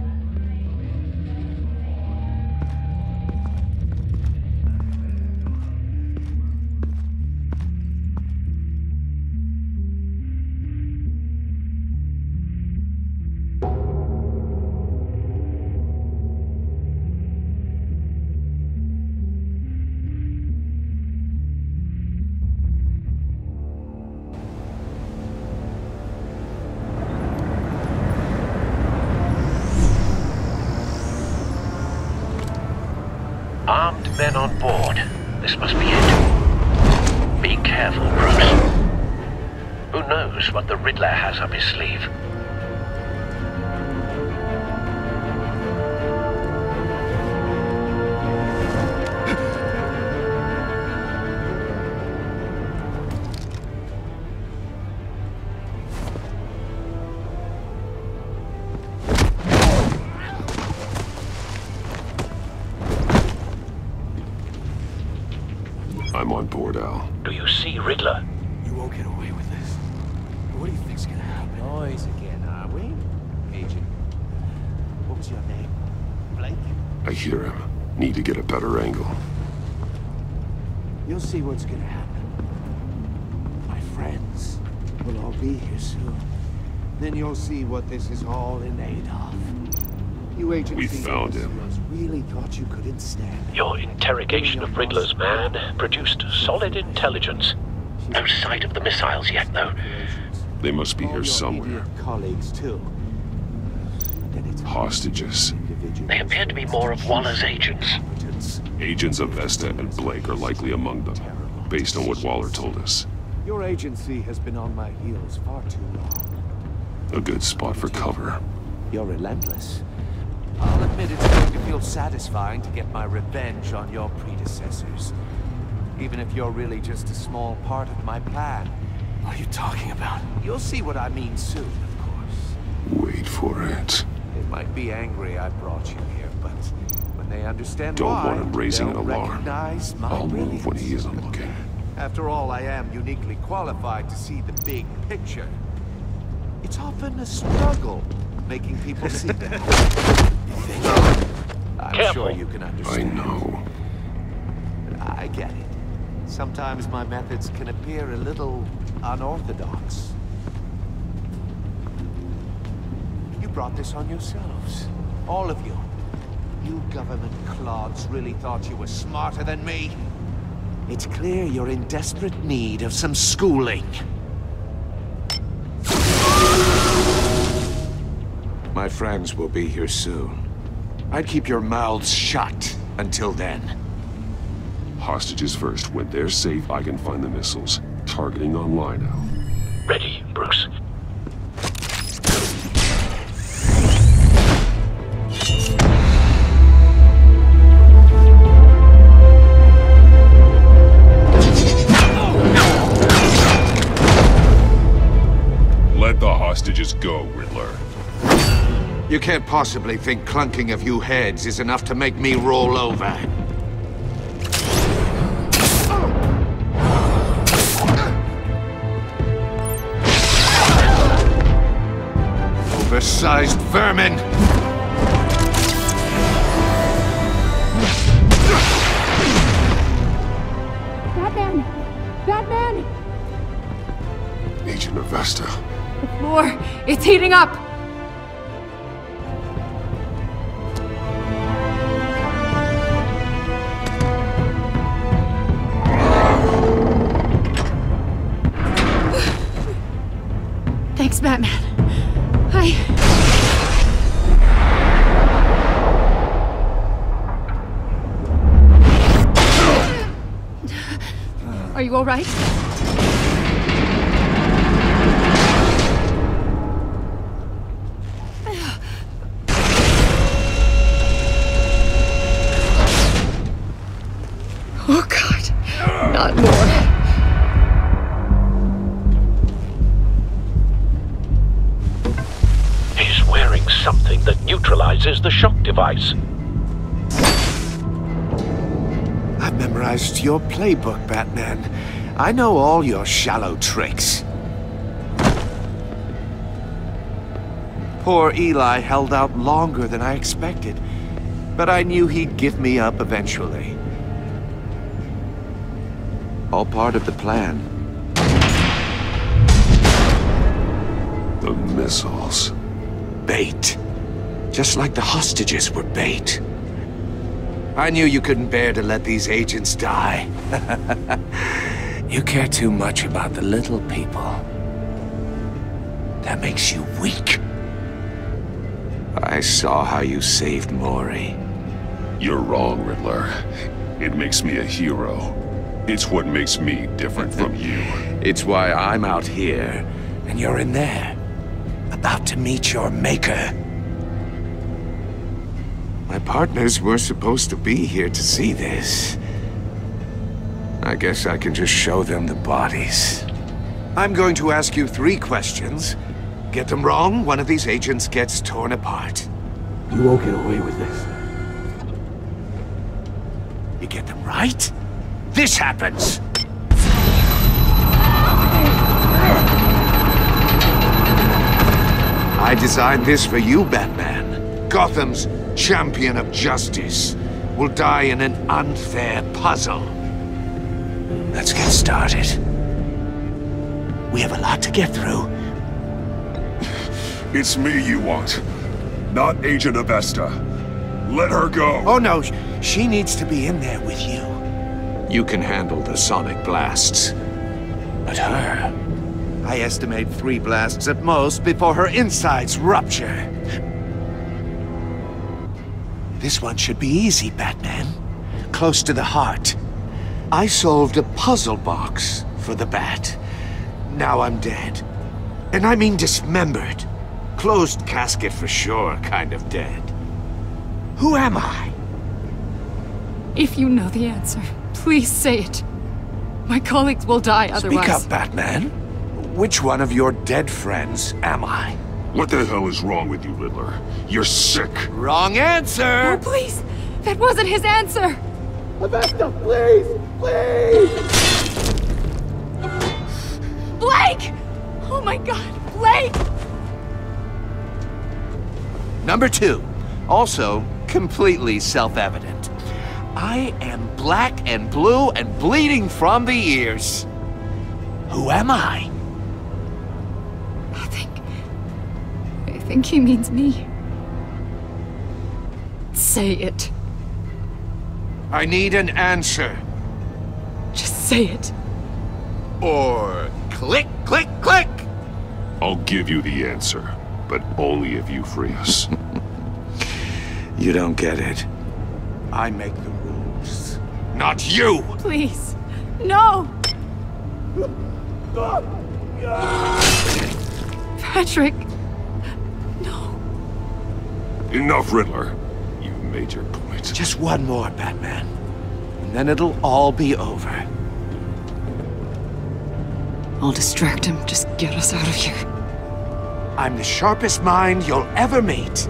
Armed men on board. This must be it. Be careful, Bruce. Who knows what the Riddler has up his sleeve? I'm on board, Al. Do you see Riddler? You won't get away with this. What do you think's gonna happen? Noise again, are we? Agent. What was your name? Blake? I hear him. Need to get a better angle. You'll see what's gonna happen. My friends will all be here soon. Then you'll see what this is all in aid of. You agency We found him. really thought you couldn't stand it. Your interrogation of Riddler's man produced solid intelligence. No sight of the missiles yet, though. They must be here somewhere. Colleagues, too. Hostages. They appear to be more of Waller's agents. Agents of Vesta and Blake are likely among them, based on what Waller told us. Your agency has been on my heels far too long. A good spot for cover. You're relentless. I'll admit it's going to feel satisfying to get my revenge on your predecessors. Even if you're really just a small part of my plan. What are you talking about? You'll see what I mean soon, of course. Wait for it. They might be angry I brought you here, but when they understand Don't why, want him raising an they'll alarm. recognize my I'll move when brilliance. he isn't looking. After all, I am uniquely qualified to see the big picture. It's often a struggle making people see that. I'm sure you can understand. I know. I get it. Sometimes my methods can appear a little unorthodox. You brought this on yourselves. All of you. You government clods really thought you were smarter than me. It's clear you're in desperate need of some schooling. My friends will be here soon. I'd keep your mouths shut until then. Hostages first. When they're safe, I can find the missiles. Targeting online now. Ready, Bruce. Let the hostages go, Riddler. You can't possibly think clunking a few heads is enough to make me roll over. Oversized vermin! Batman! Batman! Agent Avesta. The floor, it's heating up! Thanks, Batman. Are you all right? Oh, God. Not more. He's wearing something that neutralizes the shock device. I've memorized your playbook, Batman. I know all your shallow tricks. Poor Eli held out longer than I expected, but I knew he'd give me up eventually. All part of the plan. The missiles. Bait. Just like the hostages were bait. I knew you couldn't bear to let these agents die. You care too much about the little people. That makes you weak. I saw how you saved Maury. You're wrong, Riddler. It makes me a hero. It's what makes me different from you. It's why I'm out here, and you're in there. About to meet your maker. My partners were supposed to be here to see this. I guess I can just show them the bodies. I'm going to ask you 3 questions. Get them wrong, one of these agents gets torn apart. You won't get away with this. You get them right, this happens! I designed this for you, Batman. Gotham's champion of justice will die in an unfair puzzle. Let's get started. We have a lot to get through. It's me you want, not Agent Avesta. Let her go. Oh no, she needs to be in there with you. You can handle the sonic blasts. But her... I estimate 3 blasts at most before her insides rupture. This one should be easy, Batman. Close to the heart. I solved a puzzle box for the Bat. Now I'm dead. And I mean dismembered. Closed casket for sure, kind of dead. Who am I? If you know the answer, please say it. My colleagues will die otherwise. Speak up, Batman. Which one of your dead friends am I? What the hell is wrong with you, Riddler? You're sick. Wrong answer! Oh, please! That wasn't his answer! Avesta, please! Please! Blake! Oh my God, Blake! Number 2, also completely self-evident. I am black and blue and bleeding from the ears. Who am I? I think he means me. Say it. I need an answer. Just say it. Or click, click, click! I'll give you the answer, but only if you free us. You don't get it. I make the rules, not you! Please, no! Patrick, no. Enough, Riddler. You made your point. Just one more, Batman. And then it'll all be over. I'll distract him. Just get us out of here. I'm the sharpest mind you'll ever meet.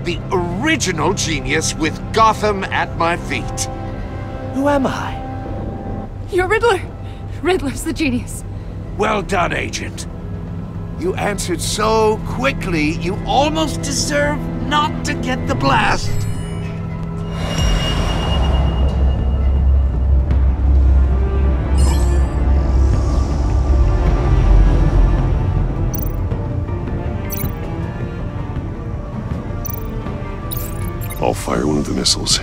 The original genius with Gotham at my feet. Who am I? You're Riddler. Riddler's the genius. Well done, Agent. You answered so quickly, you almost deserve not to get the blast. I'll fire one of the missiles.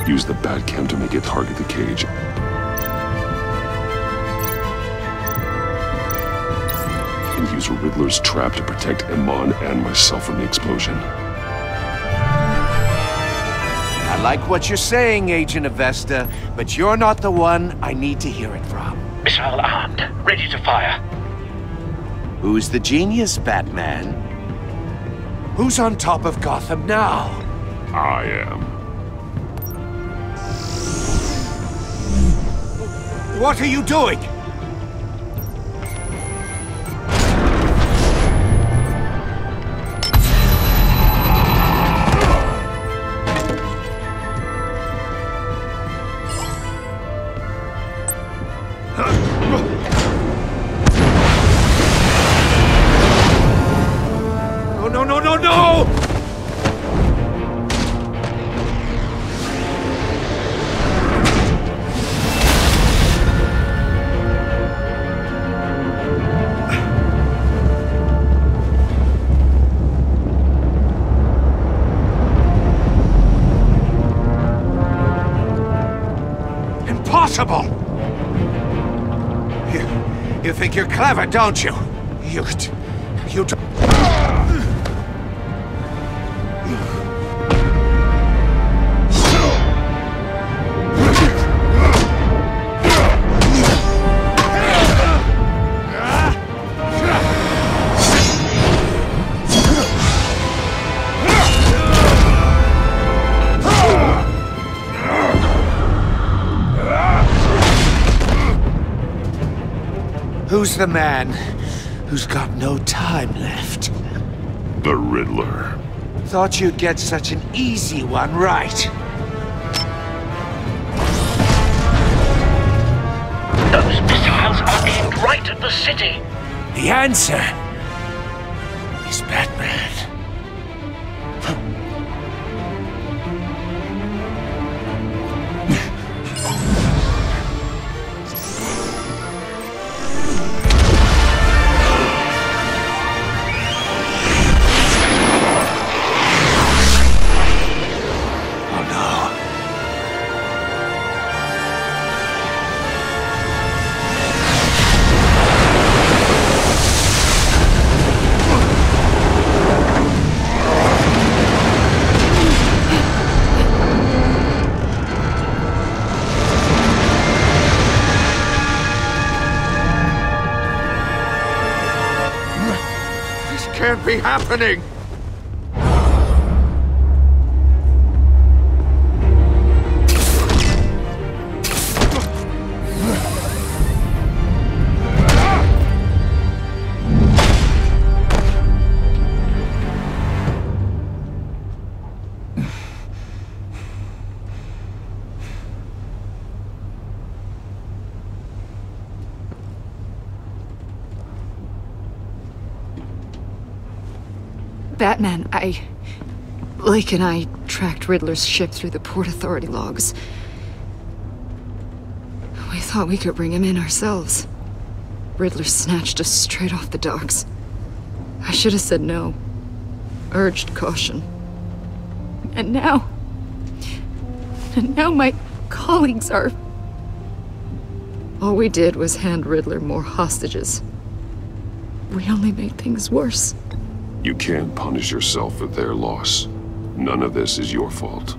Use the Batcam to make it target the cage. And use Riddler's trap to protect Iman and myself from the explosion. I like what you're saying, Agent Avesta, but you're not the one I need to hear it from. Missile armed, ready to fire. Who's the genius, Batman? Who's on top of Gotham now? I am. What are you doing? No! Impossible! You think you're clever, don't you? You Who's the man who's got no time left? The Riddler. Thought you'd get such an easy one right. Those missiles are aimed right at the city. The answer is Batman. Can't be happening! Batman, Lake and I tracked Riddler's ship through the Port Authority logs. We thought we could bring him in ourselves. Riddler snatched us straight off the docks. I should have said no. Urged caution. And now my colleagues are... All we did was hand Riddler more hostages. We only made things worse. You can't punish yourself for their loss. None of this is your fault.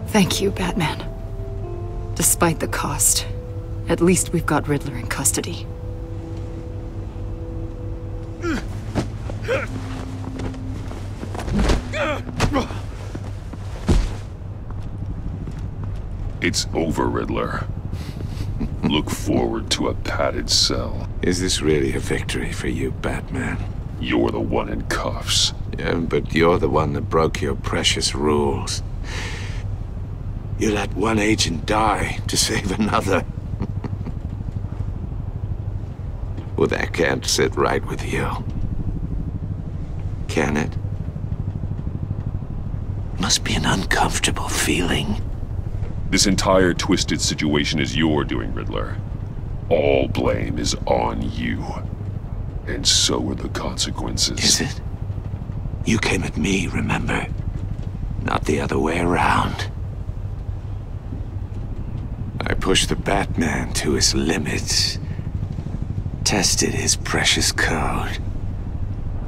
Thank you, Batman. Despite the cost, at least we've got Riddler in custody. It's over, Riddler. Look forward to a padded cell. Is this really a victory for you, Batman? You're the one in cuffs. Yeah, but you're the one that broke your precious rules. You let one agent die to save another. Well, that can't sit right with you. Can it? Must be an uncomfortable feeling. This entire twisted situation is your doing, Riddler. All blame is on you. And so are the consequences. Is it? You came at me, remember? Not the other way around. I pushed the Batman to his limits. Tested his precious code.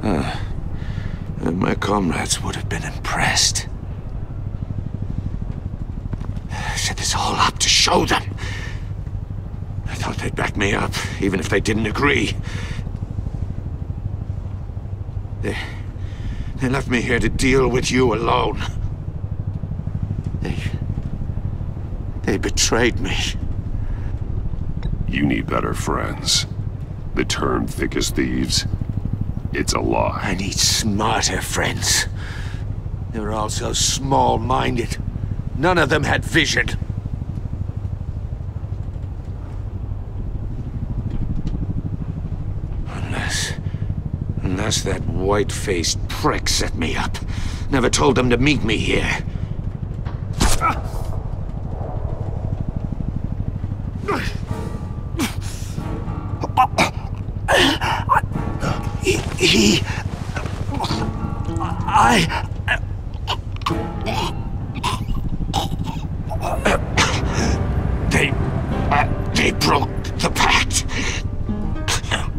And my comrades would have been impressed. I set this all up to show them. I thought they'd back me up, even if they didn't agree. They left me here to deal with you alone. They betrayed me. You need better friends. The term thick as thieves, it's a lie. I need smarter friends. They were all so small-minded. None of them had vision. Unless that white-faced prick set me up. Never told them to meet me here. They broke the pact.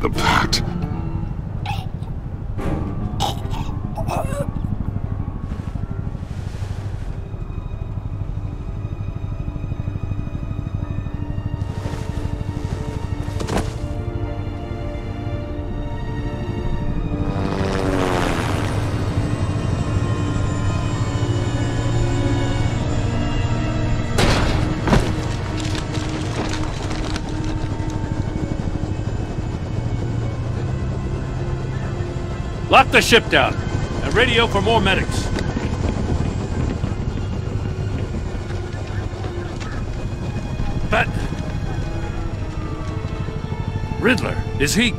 The pact? Lock the ship down, and radio for more medics. But... Riddler, is he...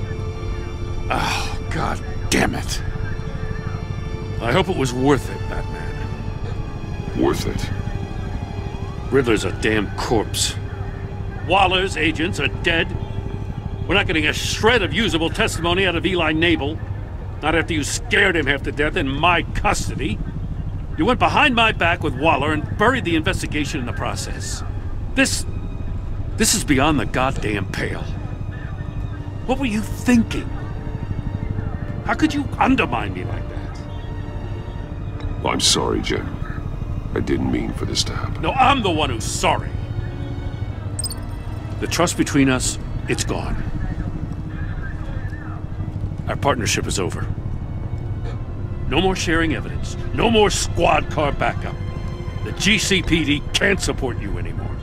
Oh, God damn it. I hope it was worth it, Batman. Worth it? Riddler's a damn corpse. Waller's agents are dead. We're not getting a shred of usable testimony out of Eli Nabel. Not after you scared him half to death in my custody. You went behind my back with Waller and buried the investigation in the process. This is beyond the goddamn pale. What were you thinking? How could you undermine me like that? I'm sorry, Jim. I didn't mean for this to happen. No, I'm the one who's sorry. The trust between us, it's gone. Our partnership is over. No more sharing evidence. No more squad car backup. The GCPD can't support you anymore.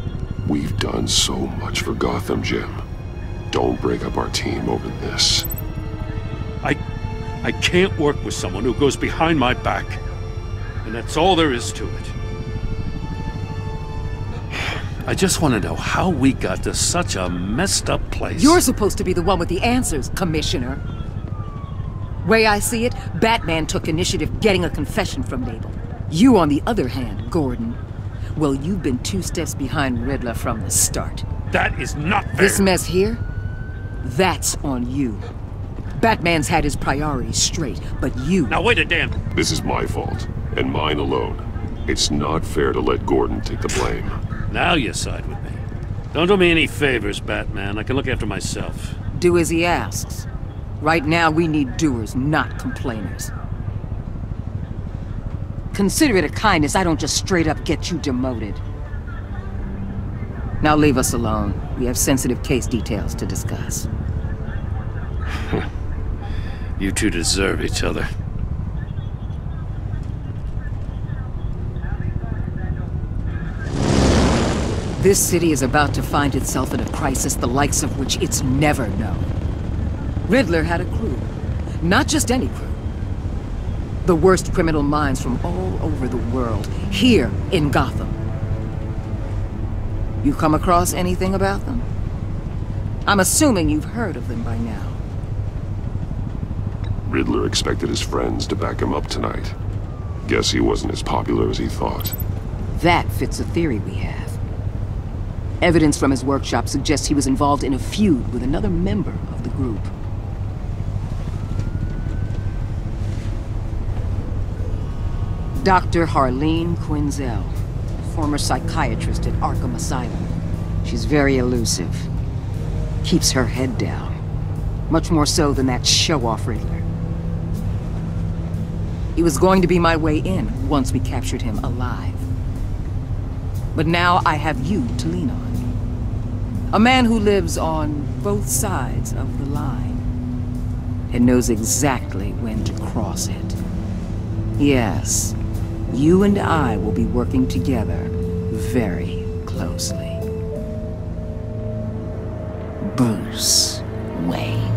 We've done so much for Gotham, Jim. Don't break up our team over this. I can't work with someone who goes behind my back. And that's all there is to it. I just want to know how we got to such a messed up place. You're supposed to be the one with the answers, Commissioner. Way I see it, Batman took initiative getting a confession from Mabel. You, on the other hand, Gordon, well, you've been 2 steps behind Riddler from the start. That is not fair. This mess here, that's on you. Batman's had his priorities straight, but you... Now wait a damn... This is my fault, and mine alone. It's not fair to let Gordon take the blame. Now you side with me. Don't do me any favors, Batman. I can look after myself. Do as he asks. Right now, we need doers, not complainers. Consider it a kindness I don't just straight up get you demoted. Now leave us alone. We have sensitive case details to discuss. You two deserve each other. This city is about to find itself in a crisis the likes of which it's never known. Riddler had a crew. Not just any crew. The worst criminal minds from all over the world, here in Gotham. You come across anything about them? I'm assuming you've heard of them by now. Riddler expected his friends to back him up tonight. Guess he wasn't as popular as he thought. That fits a theory we have. Evidence from his workshop suggests he was involved in a feud with another member of the group. Dr. Harleen Quinzel, former psychiatrist at Arkham Asylum. She's very elusive. Keeps her head down. Much more so than that show-off Riddler. He was going to be my way in once we captured him alive. But now I have you to lean on. A man who lives on both sides of the line and knows exactly when to cross it. Yes, you and I will be working together very closely. Bruce Wayne.